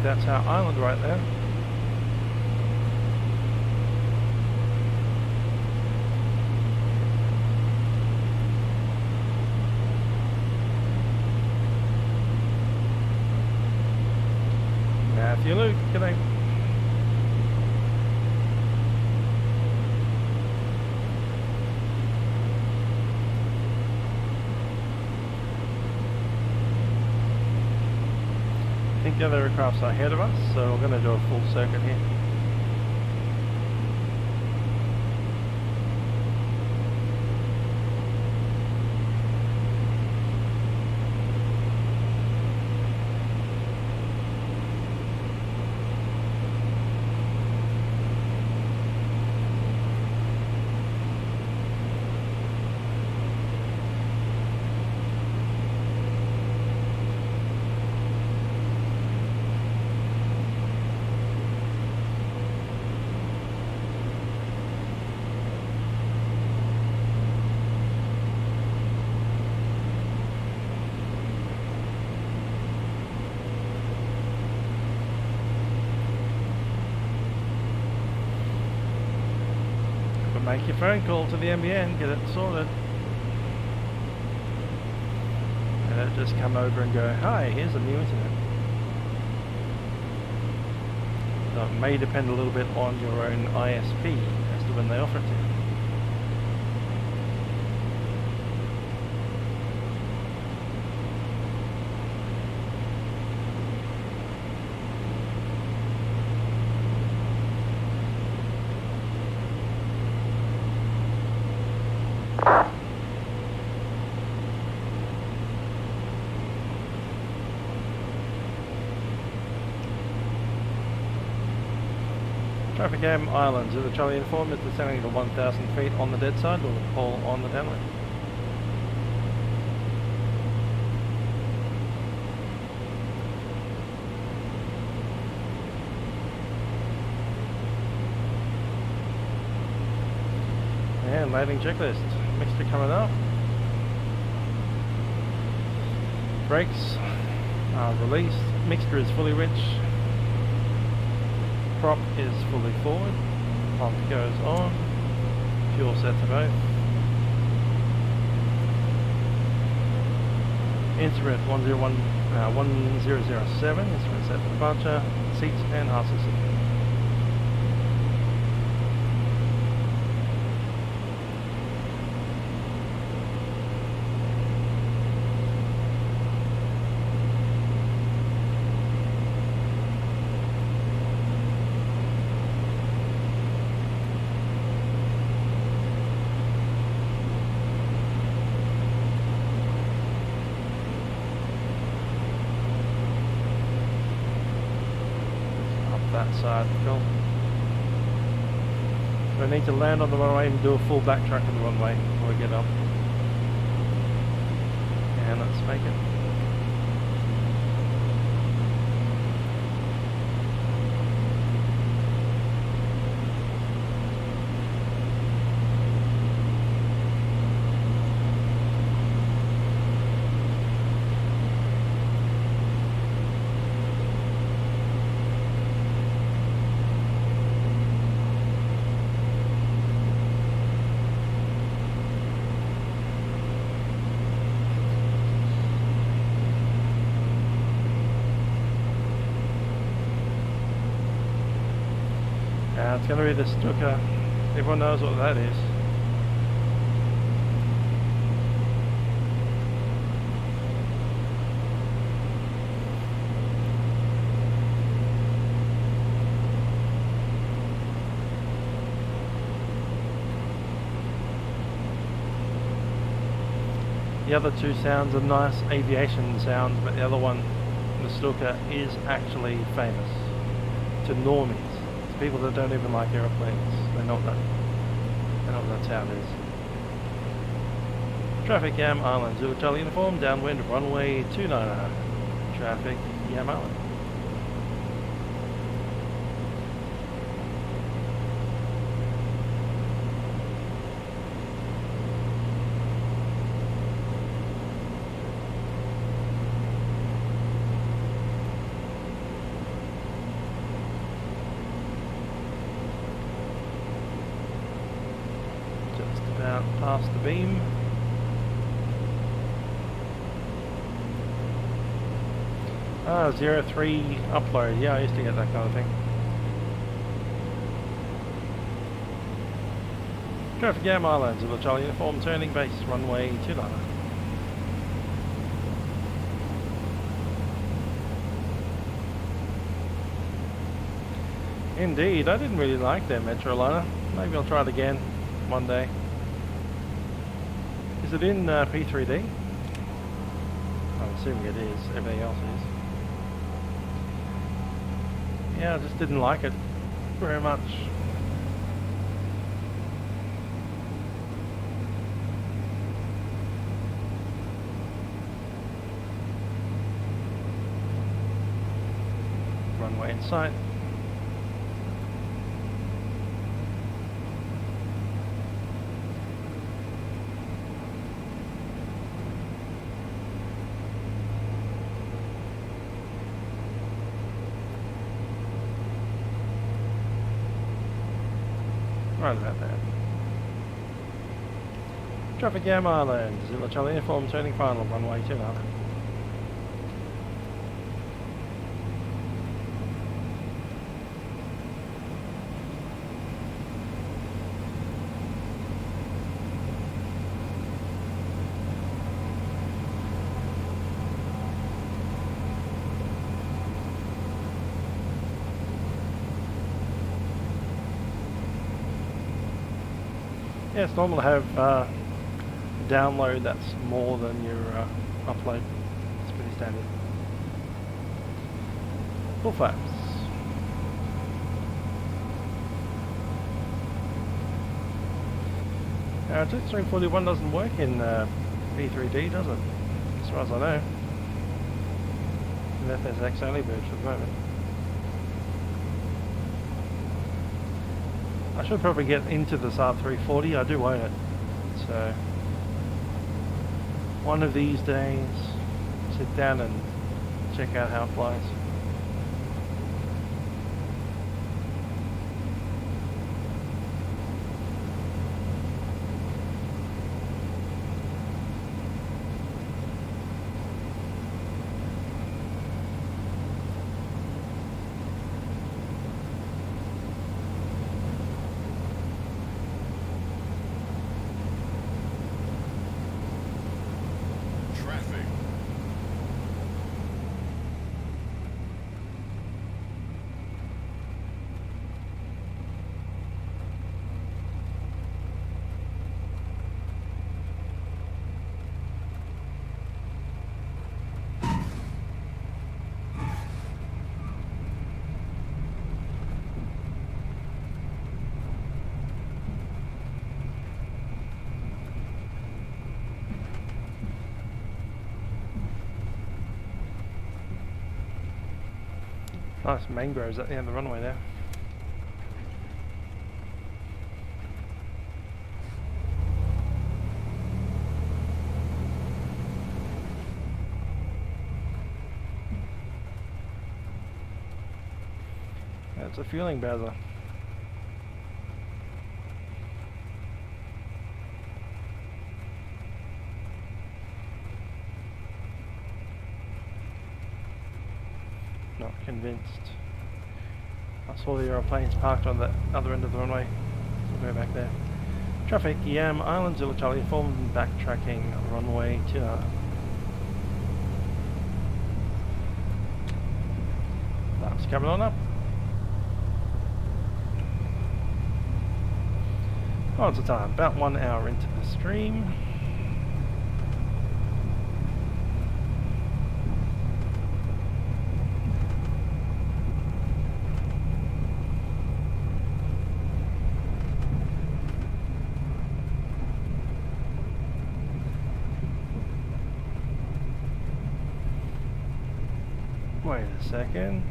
That's our island right there. Matthew Luke, g'day. I think the other aircrafts are ahead of us, so we're going to do a full circuit here. Make your phone call to the NBN, get it sorted. And it'll just come over and go, hi, here's a new internet. So it may depend a little bit on your own ISP as to when they offer it to you. Traffic Cam Island, Zulu Charlie informed is descending to 1,000 feet on the dead side, will pull on the downwind. And landing checklist, mixture coming up. Brakes are released, mixture is fully rich. Prop is fully forward, pump goes on, fuel set to both. Instrument 1007, instrument set for departure, seats and harnesses. That side, cool. So I need to land on the runway and do a full backtrack on the runway before we get up. And let's make it. It's going to be the Stuka. Everyone knows what that is. The other two sounds are nice aviation sounds, but the other one, the Stuka, is actually famous to normies. People that don't even like aeroplanes, they know what that sound is. Traffic Yam Island, Zulu Charlie uniform, downwind runway 29er. Traffic Yam Island. Past the beam. Ah, 03 upload. Yeah, I used to get that kind of thing. Traffic Jam Islands, Zulu Charlie uniform, turning base, runway 29. Indeed, I didn't really like their Metroliner. Maybe I'll try it again one day. Is it in P3D? I'm assuming it is. Everything else is. Yeah, I just didn't like it very much. Runway in sight. Right about that. Traffic Jam Island, Zulu Charlie uniform, turning final, runway 29. Yeah, it's normal to have a download that's more than your upload. It's pretty standard. Full flaps. T341 doesn't work in P3D, does it? As far as I know. And FTX only bird for the moment. I should probably get into this R340. I do own it, so one of these days sit down and check out how it flies. Nice mangroves at the end of the runway there. That's a fueling bowser. Not convinced. I saw the aeroplanes parked on the other end of the runway. So we'll go back there. Traffic, Yam, Island, Zulu Charlie, informed backtracking runway 29. That's coming on up. What's the time? About 1 hour into the stream. Wait a second.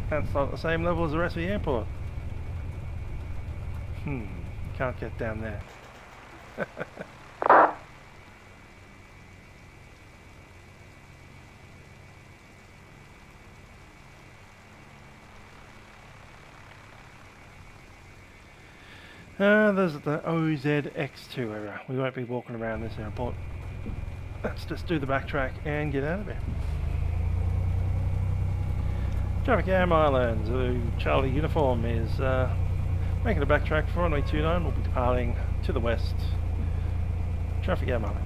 That's not the same level as the rest of the airport. Can't get down there. There's the OZX area. We won't be walking around this airport. Let's just do the backtrack and get out of here. Traffic Am Island, Zulu Charlie uniform is making a backtrack for runway 29. We'll be departing to the west. Traffic Am Island.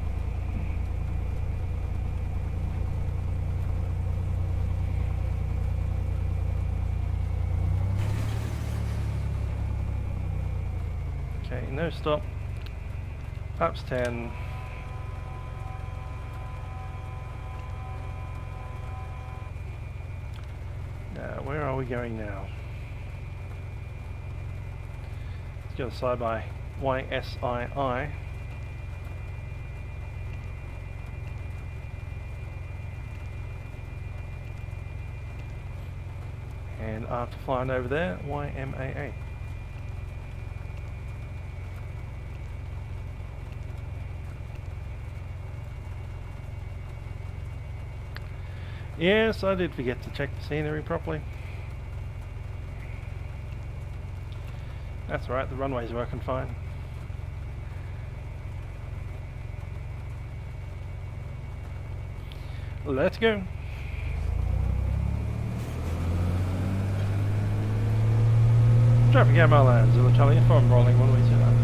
Okay, no stop. Flaps 10. Where are we going now? Let's go side by YSII. And after flying over there, YMAA. Yes, I did forget to check the scenery properly. That's right, the runway's working fine. Let's go. Traffic Am Island, Zulu Charlie inform rolling 129.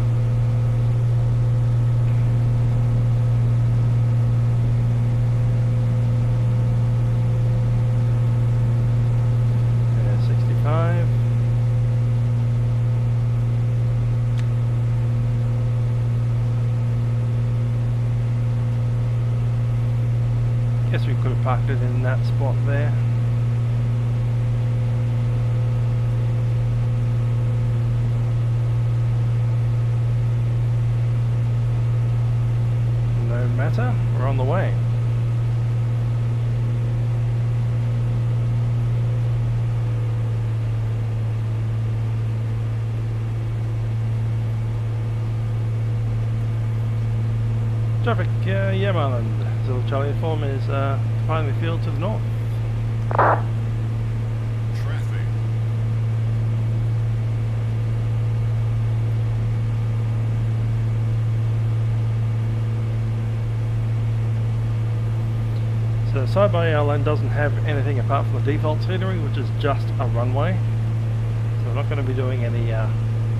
Guess we could have parked it in that spot there. Traffic, Yam Island. Zulu Charlie Inform is departing the field to the north. Traffic. So Saibai Island doesn't have anything apart from the default scenery, which is just a runway. So we're not going to be doing any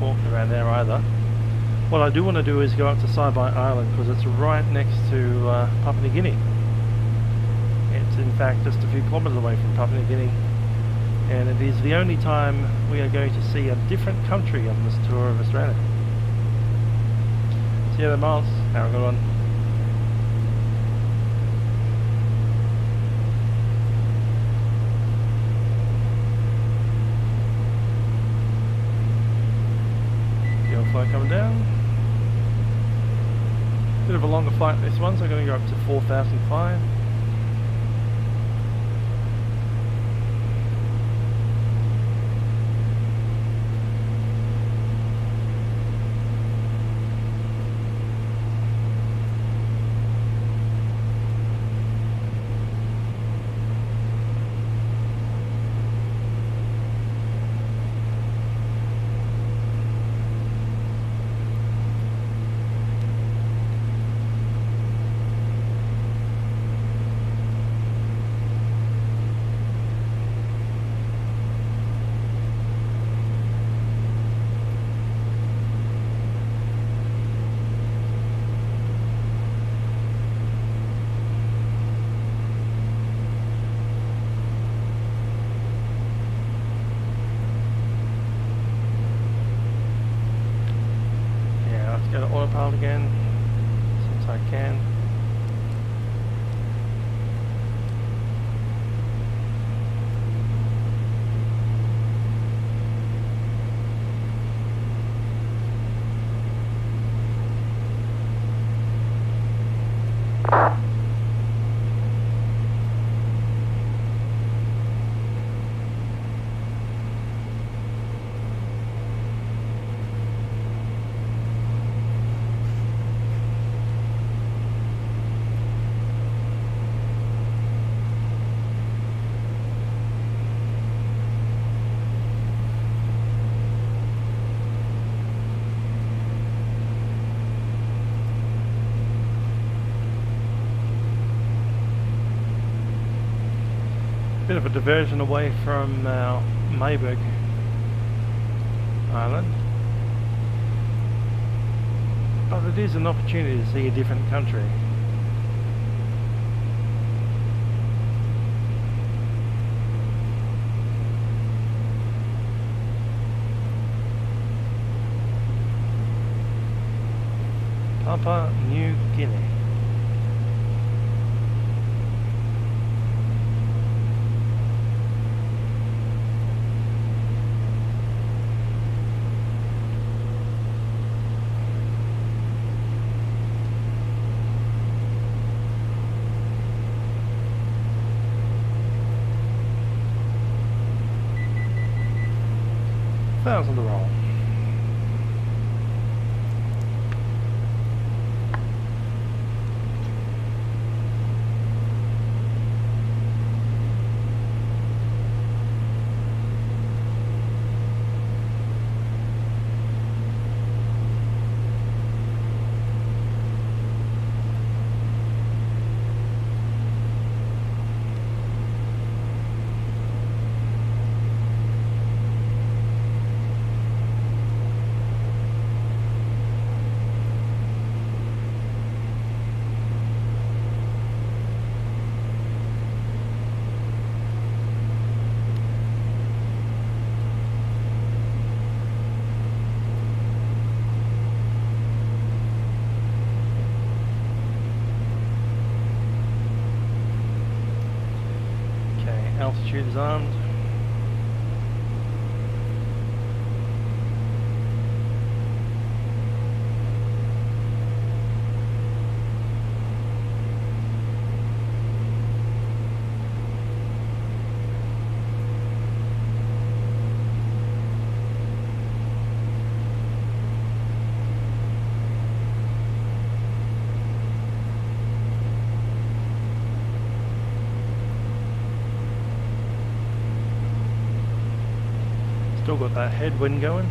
walking around there either. What I do want to do is go up to Saibai Island because it's right next to Papua New Guinea. It's in fact just a few kilometres away from Papua New Guinea, and it is the only time we are going to see a different country on this tour of Australia. See you there, Miles. Have a good one. Flight coming down. Bit of a longer flight this one, so I'm going to go up to 4,005. Autopilot again, since I can. Bit of a diversion away from Mabuiag Island, but it is an opportunity to see a different country. Papua New Guinea. On the roll. Altitude is armed. Still got that headwind going.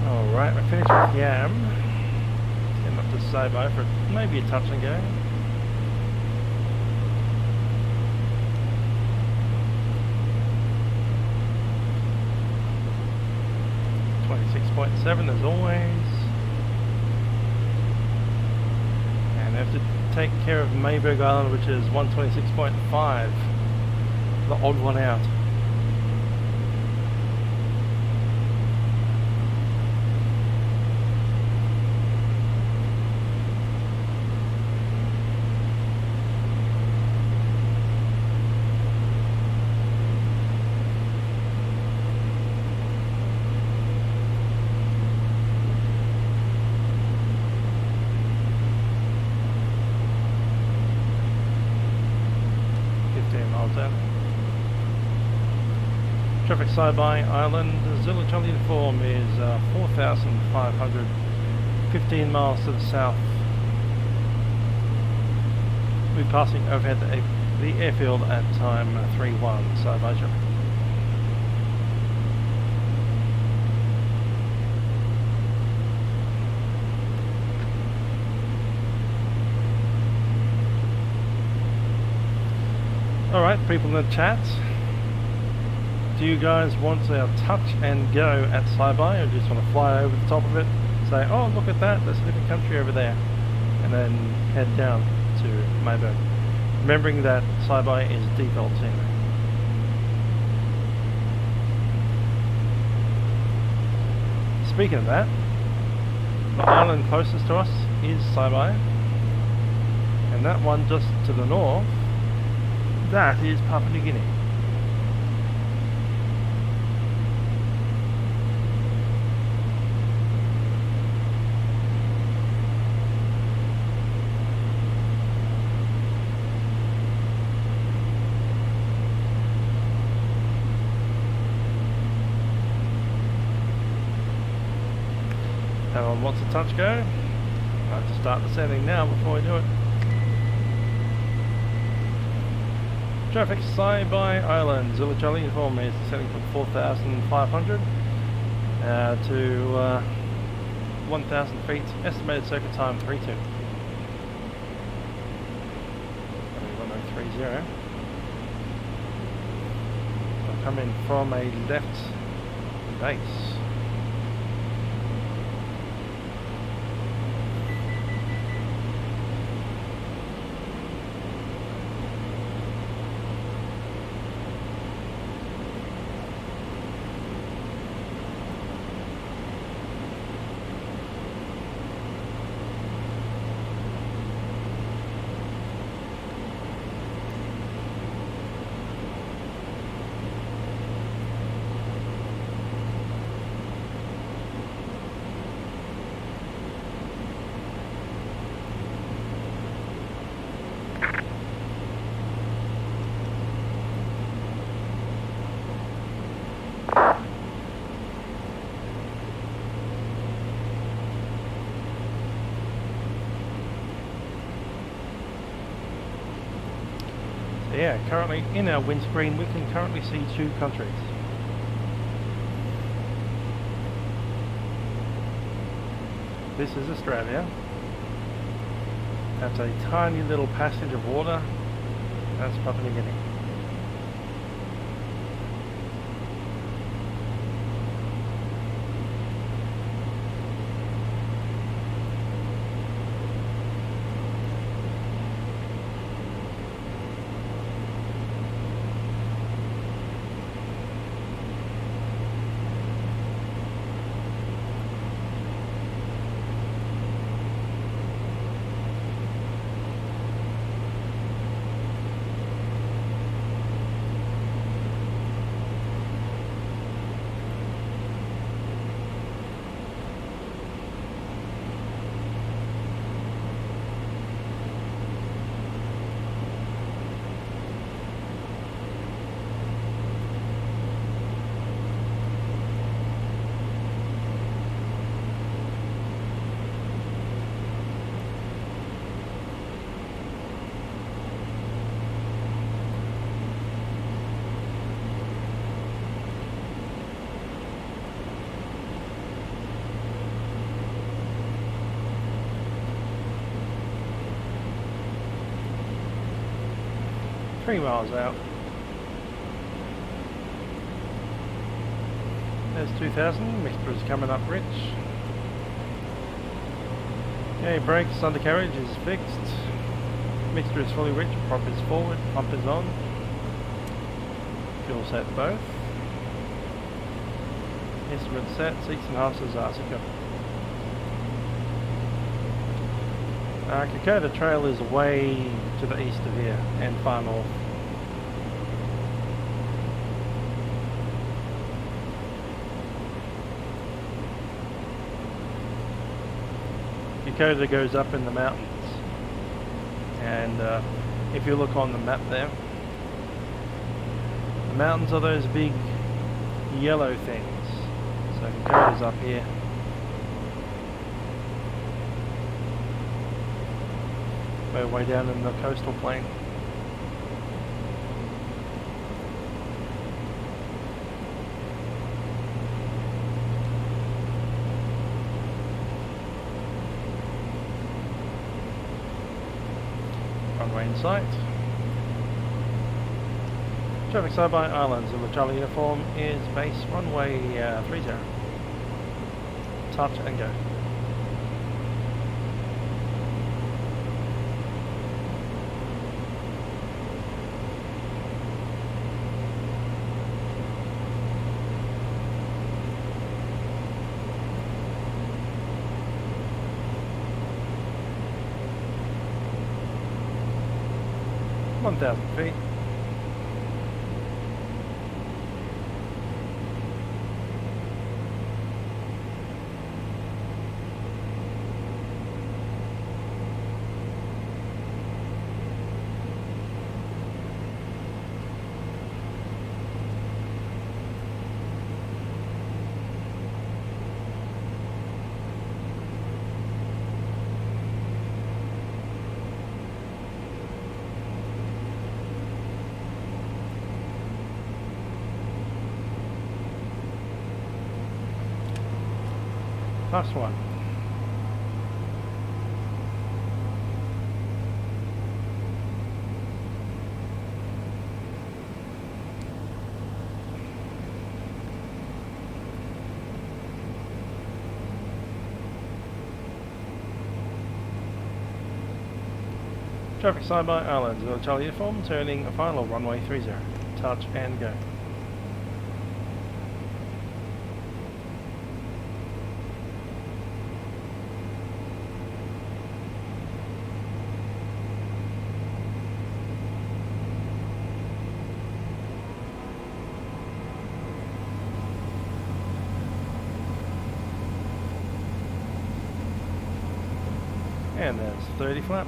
Alright, we're finished with Yam. Getting up to Sabo for maybe a touch and go. .7 as always. And I have to take care of Mabuiag Island, which is 126.5. The odd one out. Traffic Saibai Island, Zulu Charlie Uniform is 4,515 miles to the south. We'll be passing overhead the airfield at time 3-1, Saibai traffic. Alright, people in the chat. Do you guys want a touch and go at Saibai, or just want to fly over the top of it, say, oh look at that, there's a different country over there, and then head down to Mabuiag, remembering that Saibai is default scenery. Speaking of that, the island closest to us is Saibai, and that one just to the north, that is Papua New Guinea. what's the touch go? I have to start the setting now before we do it. Traffic Sci-By Island, Zulu Charlie uniform is setting from 4,500 to 1,000 feet, estimated circuit time 32. 1030. I'll come in from a left base. Yeah, currently in our windscreen we can currently see two countries. This is Australia. That's a tiny little passage of water. That's Papua New Guinea. Three miles out. There's 2,000. Mixture is coming up rich. Okay, brakes, undercarriage is fixed. Mixture is fully rich. Prop is forward. Pump is on. Fuel set both. Instrument set. Seats and harnesses are secure. Kokoda Trail is way to the east of here and far north. Kokoda goes up in the mountains, and if you look on the map there, the mountains are those big yellow things. So Kokoda's up here. We're way down in the coastal plain. Runway in sight. Traffic Sci-By Islands, and the Charlie uniform is base runway 30. Touch and go. feet. Last one. Traffic side by Islands, Charlie uniform, turning final runway 30. Touch and go. And there's 30 flap.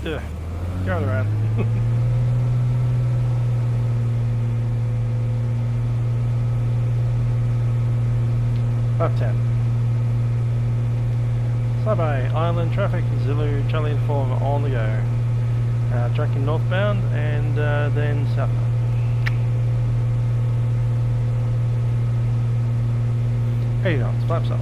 Yeah, going around. Lap 10. Sub-A, Island traffic, Zulu, Charlie inform on the go. Tracking northbound and then southbound. Hey, knots, flaps up.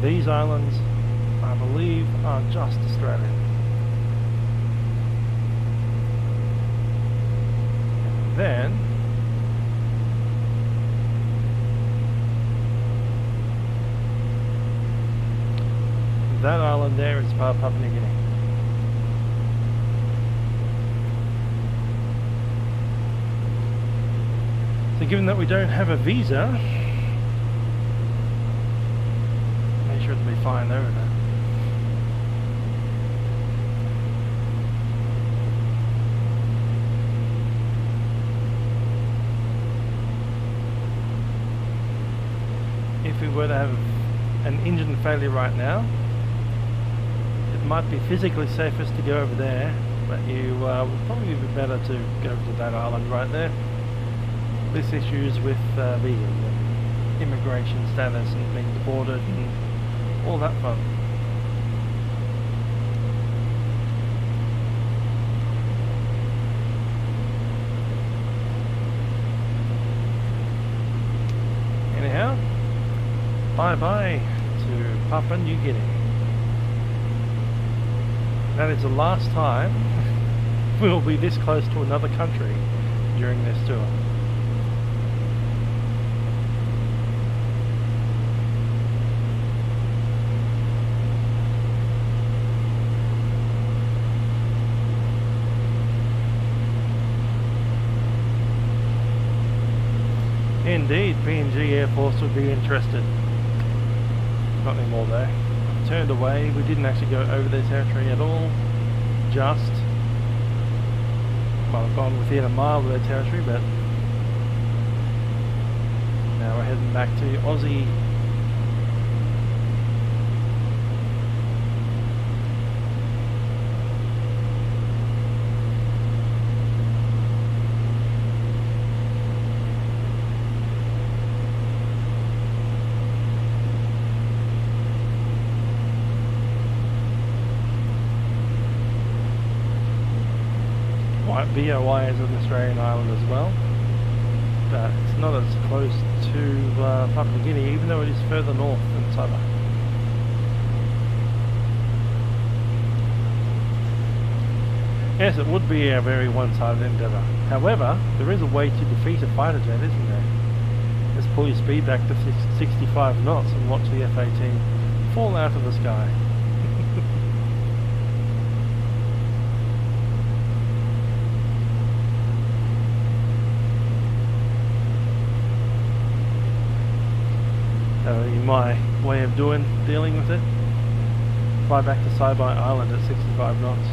These islands, I believe, are just Australian. And then that island there is Papua New Guinea. So given that we don't have a visa, sure to be fine over there. If we were to have an engine failure right now, it might be physically safest to go over there, but you would probably be better to go to that island right there. This issues with visas and immigration status and being deported and all that fun. Anyhow, bye-bye to Papua New Guinea. That is the last time we'll be this close to another country during this tour. indeed, PNG Air Force would be interested. Not anymore though. Turned away. We didn't actually go over their territory at all. Just, well, I've gone within a mile of their territory, but now we're heading back to Aussie. VOI is an Australian island as well, but it's not as close to Papua New Guinea, even though it is further north than Sabah. Yes, it would be a very one-sided endeavour. However, there is a way to defeat a fighter jet, isn't there? Just pull your speed back to 65 knots and watch the F-18 fall out of the sky. My way of dealing with it. Fly back to Saibai Island at 65 knots.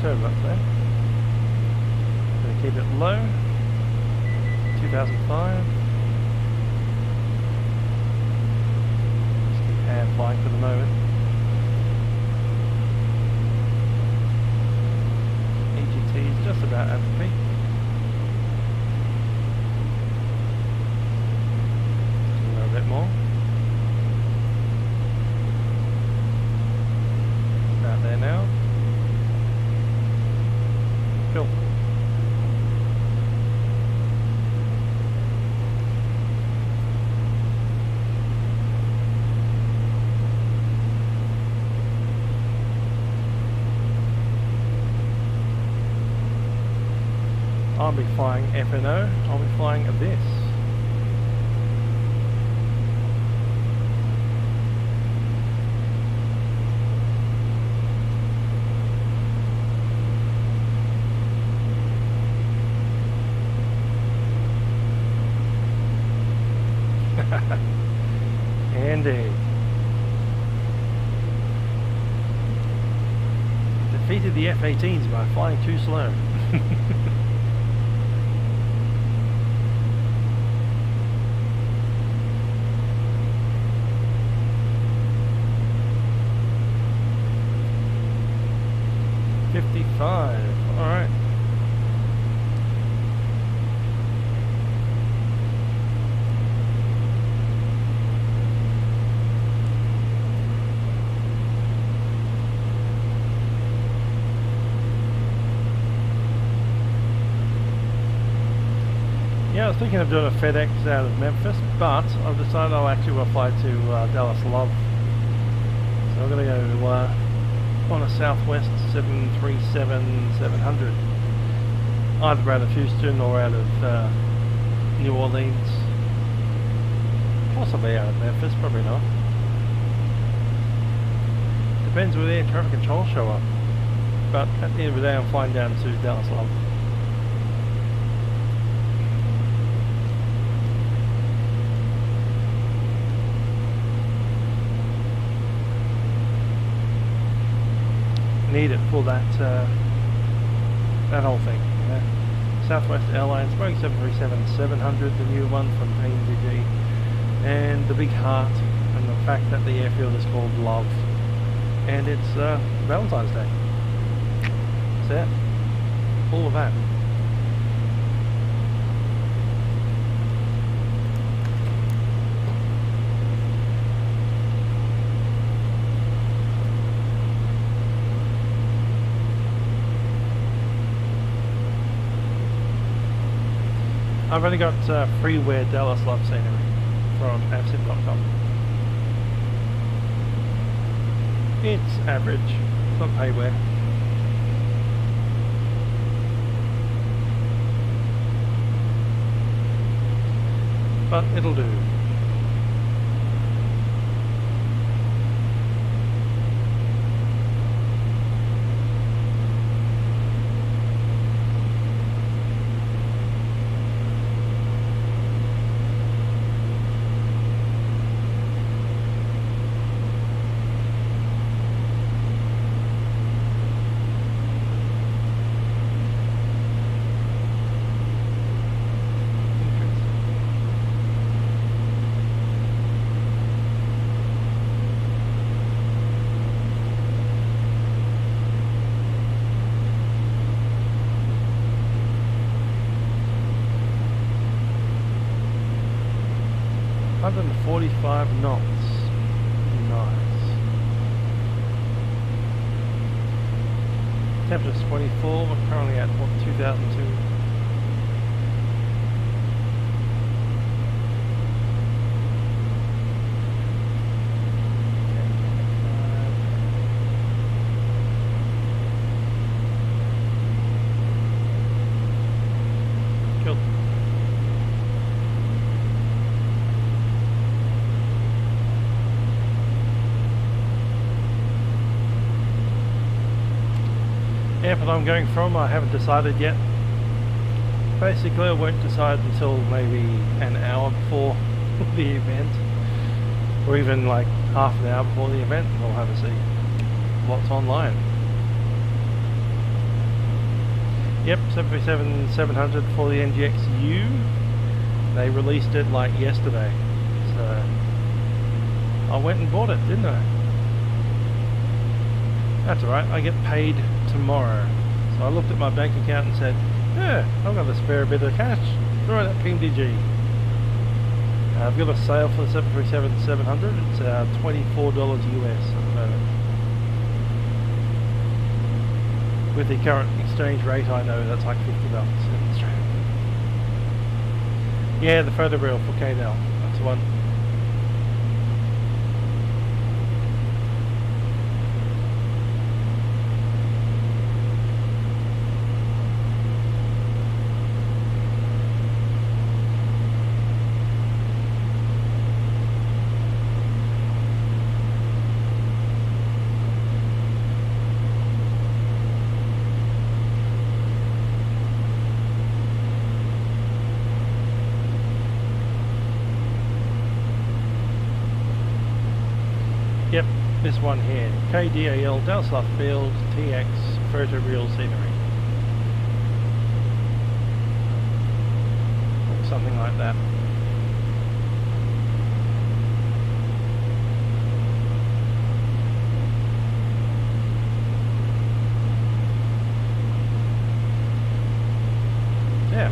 Turbulence there. Going to keep it low. 2005. Just keep hand flying for the moment. EGT is just about at the peak. Just a little bit more. About there now. Cool. I'll be flying FNO, I'll be flying this. Indeed. Defeated the F-18s by flying too slow. $55. All right. Yeah, I was thinking of doing a FedEx out of Memphis, but I've decided I'll actually fly to Dallas Love. So I'm going to go on a Southwest 737-700, either out of Houston or out of New Orleans, possibly out of Memphis, probably not. Depends where the air traffic control show up, but at the end of the day I'm flying down to Dallas Love. Need it for that that whole thing. Yeah. Southwest Airlines, Boeing 737-700, the new one from PNG, and the big heart, and the fact that the airfield is called Love, and it's Valentine's Day. That's it. All of that. I've only got freeware Dallas Love scenery from avsim.com. It's average, it's not payware. But it'll do. Hundred and 45 knots. Nice. Temperature's 24. We're currently at what, 2002. Cool. Airport I'm going from, I haven't decided yet. Basically I won't decide until maybe an hour before the event, or even like half an hour before the event, and we'll have a see what's online. Yep, 737-700 for the NGXU. They released it like yesterday, so I went and bought it, didn't I? That's alright, I get paid tomorrow. So I looked at my bank account and said, yeah, I've got to spare a bit of cash. Throw it at PMDG. I've got a sale for the 737-700. It's $24 US at the moment. With the current exchange rate, I know that's like $50 in Australia. Yeah, the photo reel for KDL. That's the one. Yep, this one here, KDAL Dallas Love Field TX photo reel scenery. Or something like that. Yeah,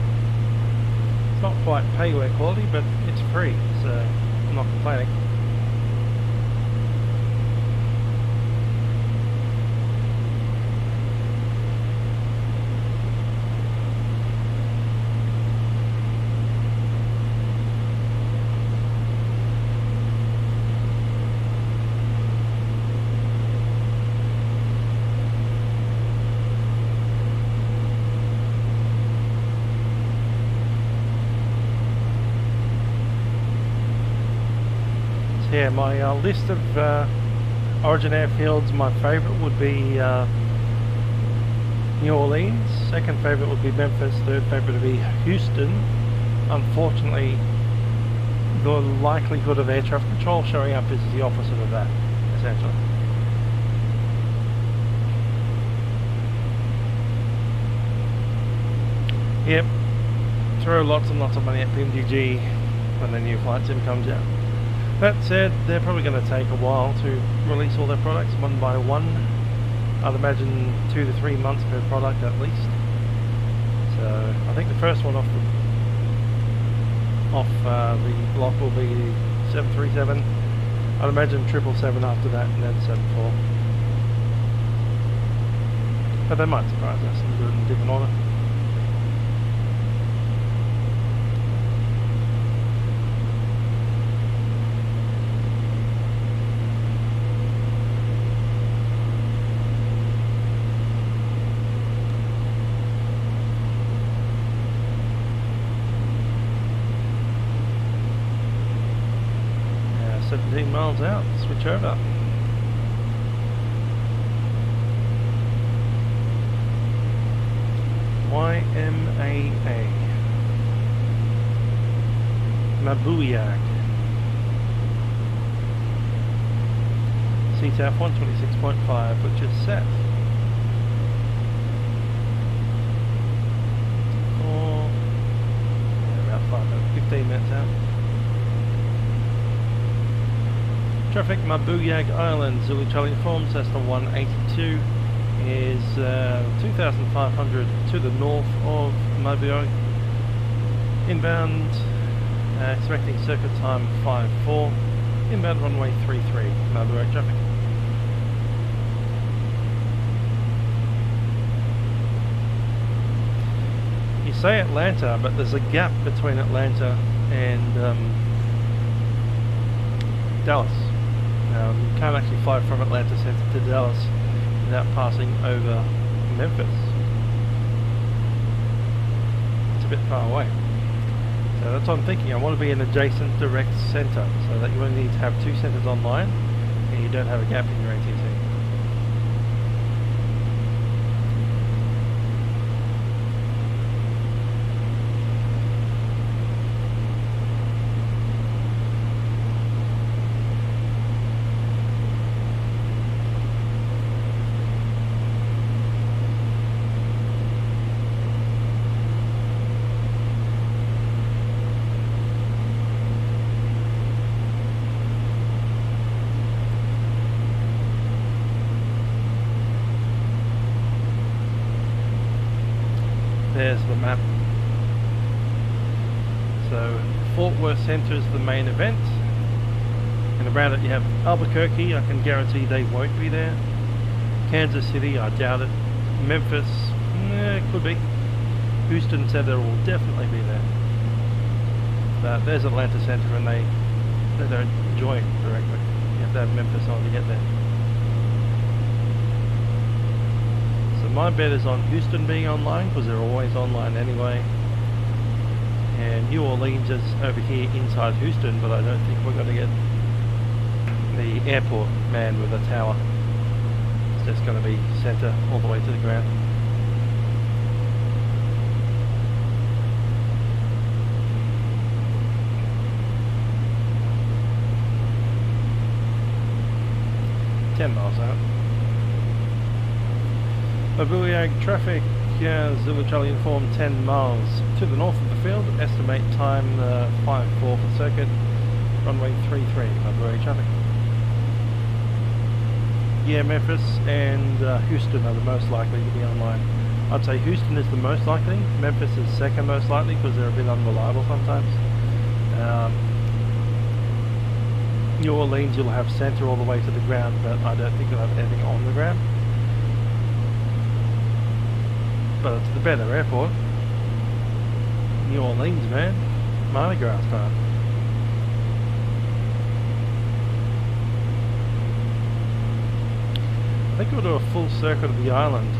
it's not quite payware quality, but it's free, so I'm not complaining. Yeah, my list of Origin airfields, my favourite would be New Orleans, second favourite would be Memphis, third favourite would be Houston. Unfortunately, the likelihood of air traffic control showing up is the opposite of that, essentially. Yep, throw lots and lots of money at PMDG when the new flight sim comes out. That said, they're probably going to take a while to release all their products one by one. I'd imagine 2 to 3 months per product at least. So I think the first one off the block will be 737. I'd imagine 777 after that, and then 74. But they might surprise us and do it in a different order. 17 miles out, switch over. YMAA Mabuiag CTAF 126.5, which is set. About 15 minutes out. Traffic Mabuiag Island, Zulu Charlie informed, Cessna 182 is 2,500 to the north of Mabuiag. Inbound, expecting circuit time 5-4. Inbound runway 33, Mabuiag traffic. You say Atlanta, but there's a gap between Atlanta and Dallas. You can't actually fly from Atlanta Center to Dallas without passing over Memphis. It's a bit far away. So that's what I'm thinking. I want to be an adjacent direct center so that you only need to have 2 centers online and you don't have a gap in your ATC. There's the map. So Fort Worth Center is the main event, and around it you have Albuquerque. I can guarantee they won't be there. Kansas City, I doubt it. Memphis, could be. Houston Center will definitely be there. But there's Atlanta Center, and they don't join directly. You have to have Memphis on to get there. My bet is on Houston being online because they're always online anyway, and New Orleans is over here inside Houston, but I don't think we're going to get the airport manned with a tower. It's just going to be center all the way to the ground. $10 out. Mabuiag traffic, Zulu Charlie informed 10 miles to the north of the field, estimate time 5-4 for circuit, runway 33, Mabuiag traffic. Yeah, Memphis and Houston are the most likely to be online. I'd say Houston is the most likely, Memphis is second most likely because they're a bit unreliable sometimes. New Orleans you'll have center all the way to the ground, but I don't think you'll have anything on the ground. But it's the better airport. New Orleans, man. Mardi Gras time. I think we'll do a full circuit of the island.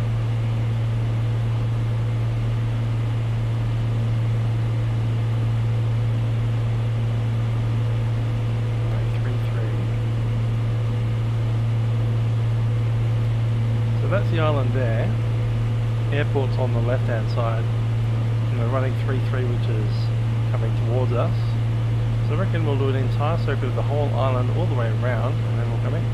So that's the island there. Airport's on the left hand side, and we're running 33, which is coming towards us. So I reckon we'll do an entire circuit of the whole island all the way around, and then we'll come in.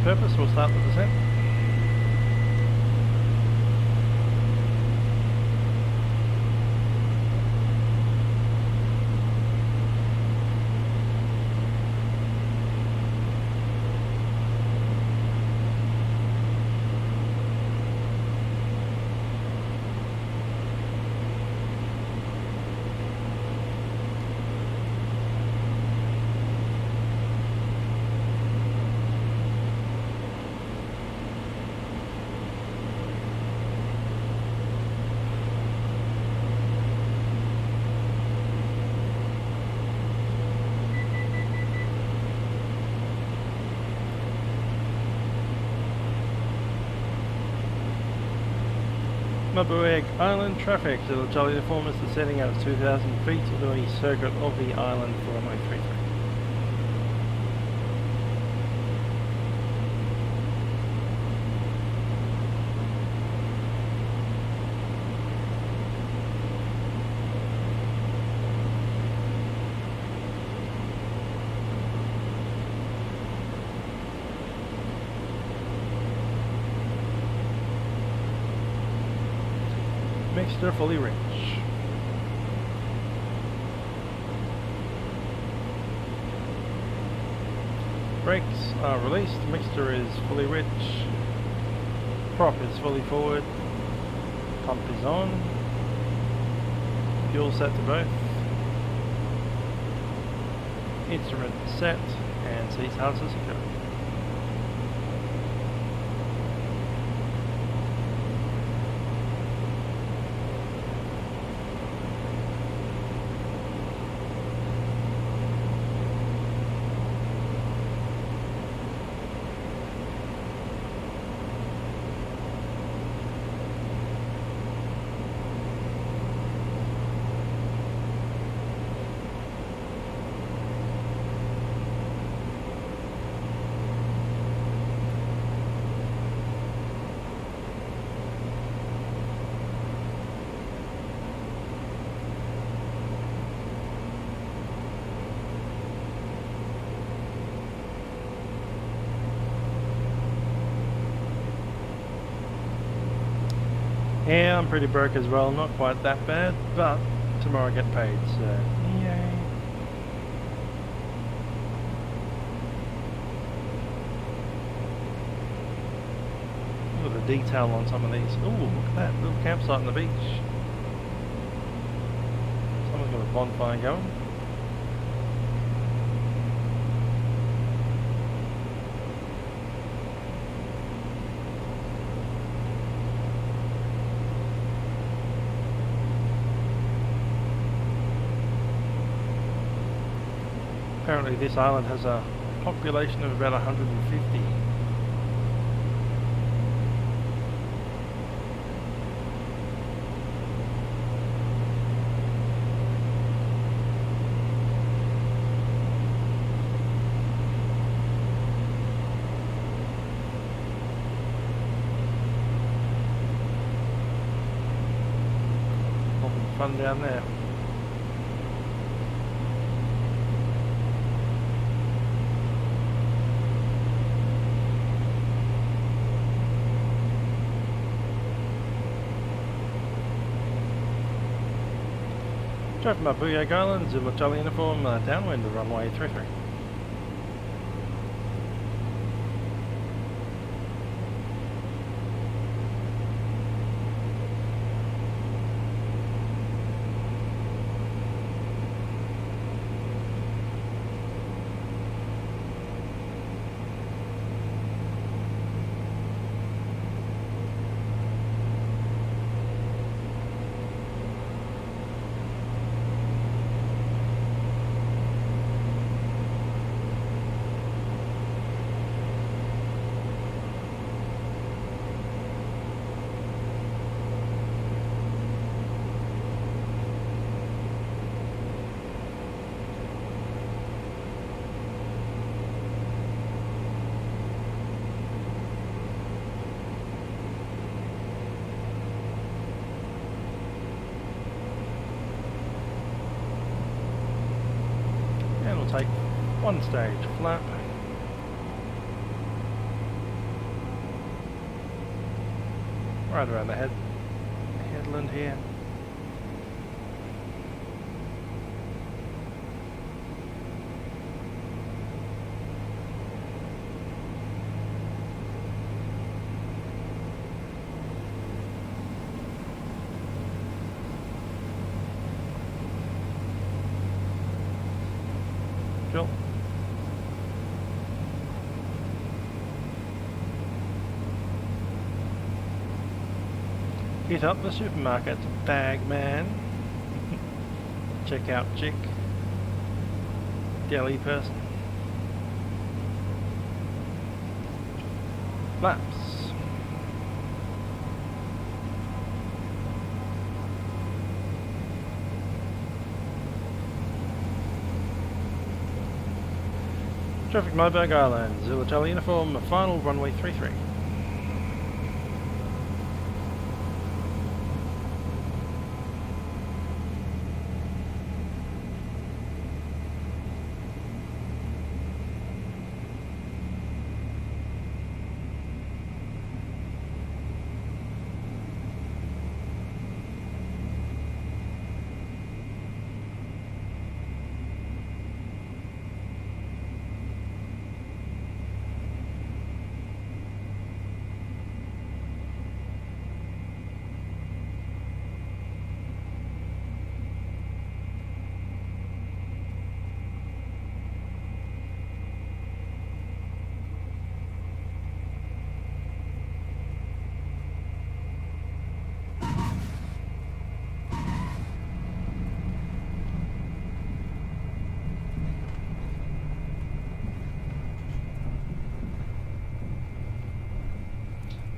Purpose, we'll start the descent. Mabuiag Island traffic. Little Charlie Uniform is descending out of 2,000 feet to the circuit of the island for runway 33. Mixture fully rich. Brakes are released, mixture is fully rich, prop is fully forward, pump is on, fuel set to both, instrument set, and seats harnesses secure. Yeah, I'm pretty broke as well, not quite that bad, but tomorrow I get paid, so yay. Look at the detail on some of these. Ooh, look at that little campsite on the beach. Someone's got a bonfire going. Apparently this island has a population of about 150. Having fun down there. Drive from Mabuiag Island, Zulu Charlie Uniform, downwind of runway 33. Take one stage flap. Right around the headland here. Cool. Hit up the supermarket, bag man. Checkout chick. Deli person. Flaps. Traffic Mabuiag Island, Zulu Charlie Uniform, final runway 33.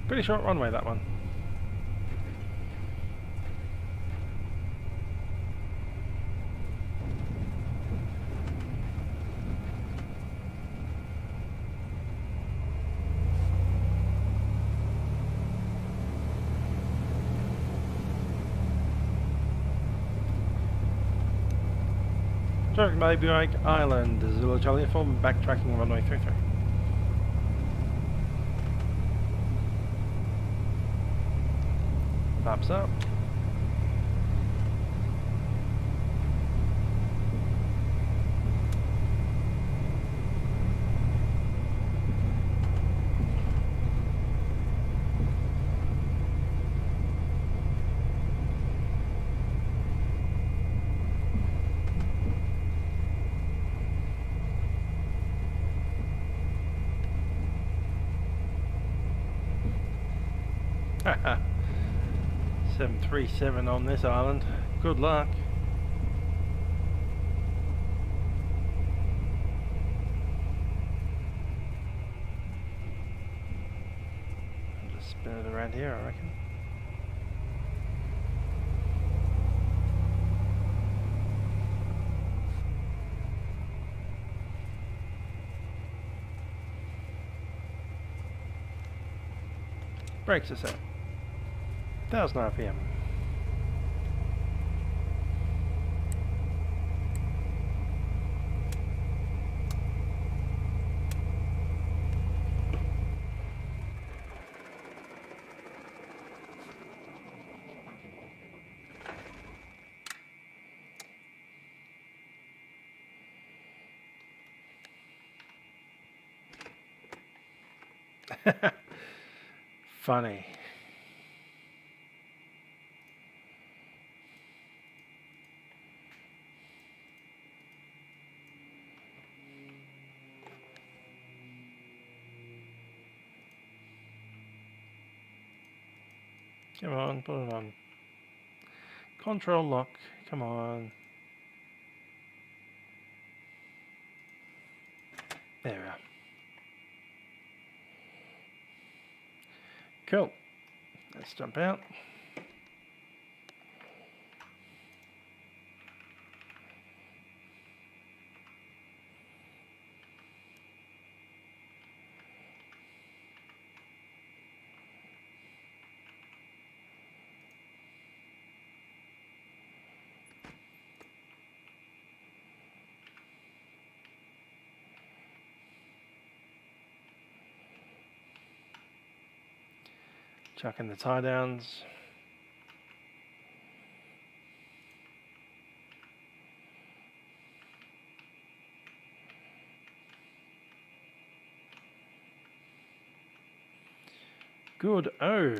Pretty short runway, that one. Traffic Mabuiag Island, Zulu Charlie Uniform, backtracking runway 33. Flaps up. Haha. 737 on this island. Good luck. I'll just spin it around here, I reckon. Brakes are set. 1000 RPM. Funny. Come on, put it on. Control lock, come on. There we are. Cool. Let's jump out. Chucking the tie downs. Good. Oh.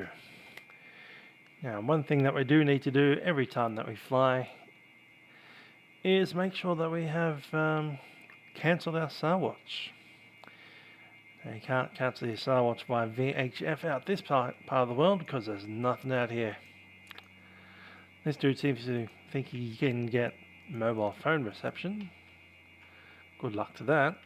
Now, one thing that we do need to do every time that we fly is make sure that we have cancelled our StarWatch. Now, you can't cancel your StarWatch via VHF out this part of the world because there's nothing out here. This dude seems to think he can get mobile phone reception. Good luck to that.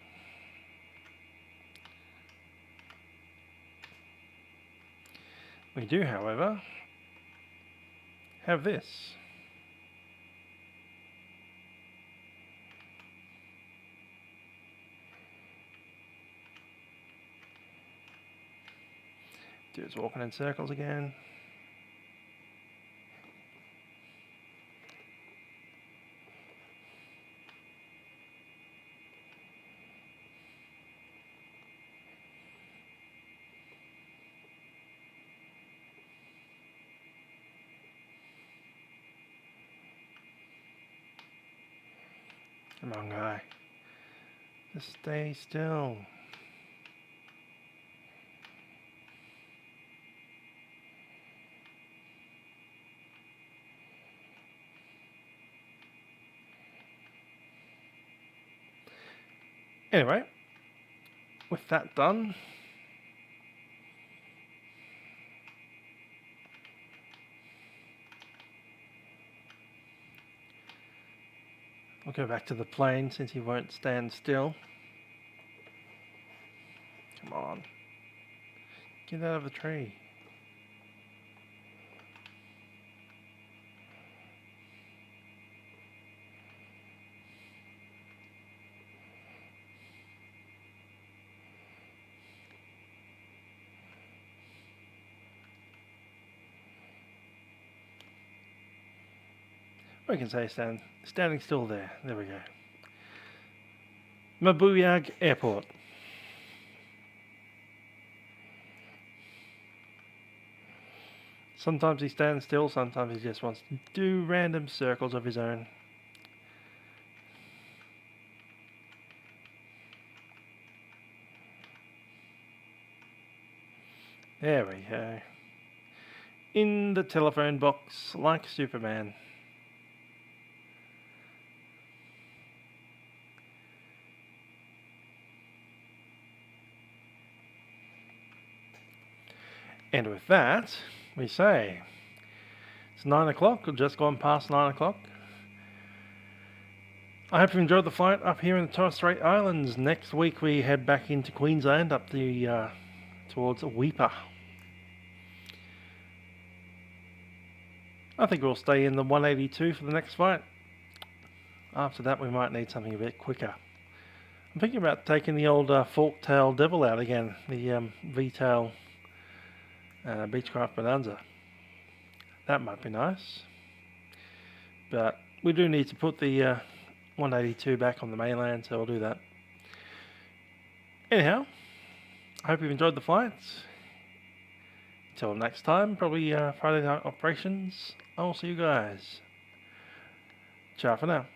We do, however, have this. Dude's walking in circles again. Come on, guy. Just stay still. Anyway, with that done, I'll go back to the plane since he won't stand still. Come on. Get out of the tree. We can say standing still there. There we go. Mabuiag Airport. Sometimes he stands still, sometimes he just wants to do random circles of his own. There we go. In the telephone box, like Superman. And with that, we say, it's 9 o'clock, or just gone past 9 o'clock. I hope you enjoyed the flight up here in the Torres Strait Islands. Next week we head back into Queensland, up the towards Weipa. I think we'll stay in the 182 for the next flight. After that we might need something a bit quicker. I'm thinking about taking the old fork-tail devil out again, the V-tail Beechcraft Bonanza. That might be nice. But we do need to put the 182 back on the mainland, so I'll do that. Anyhow, I hope you've enjoyed the flights. Until next time, probably Friday night operations. I'll see you guys. Ciao for now.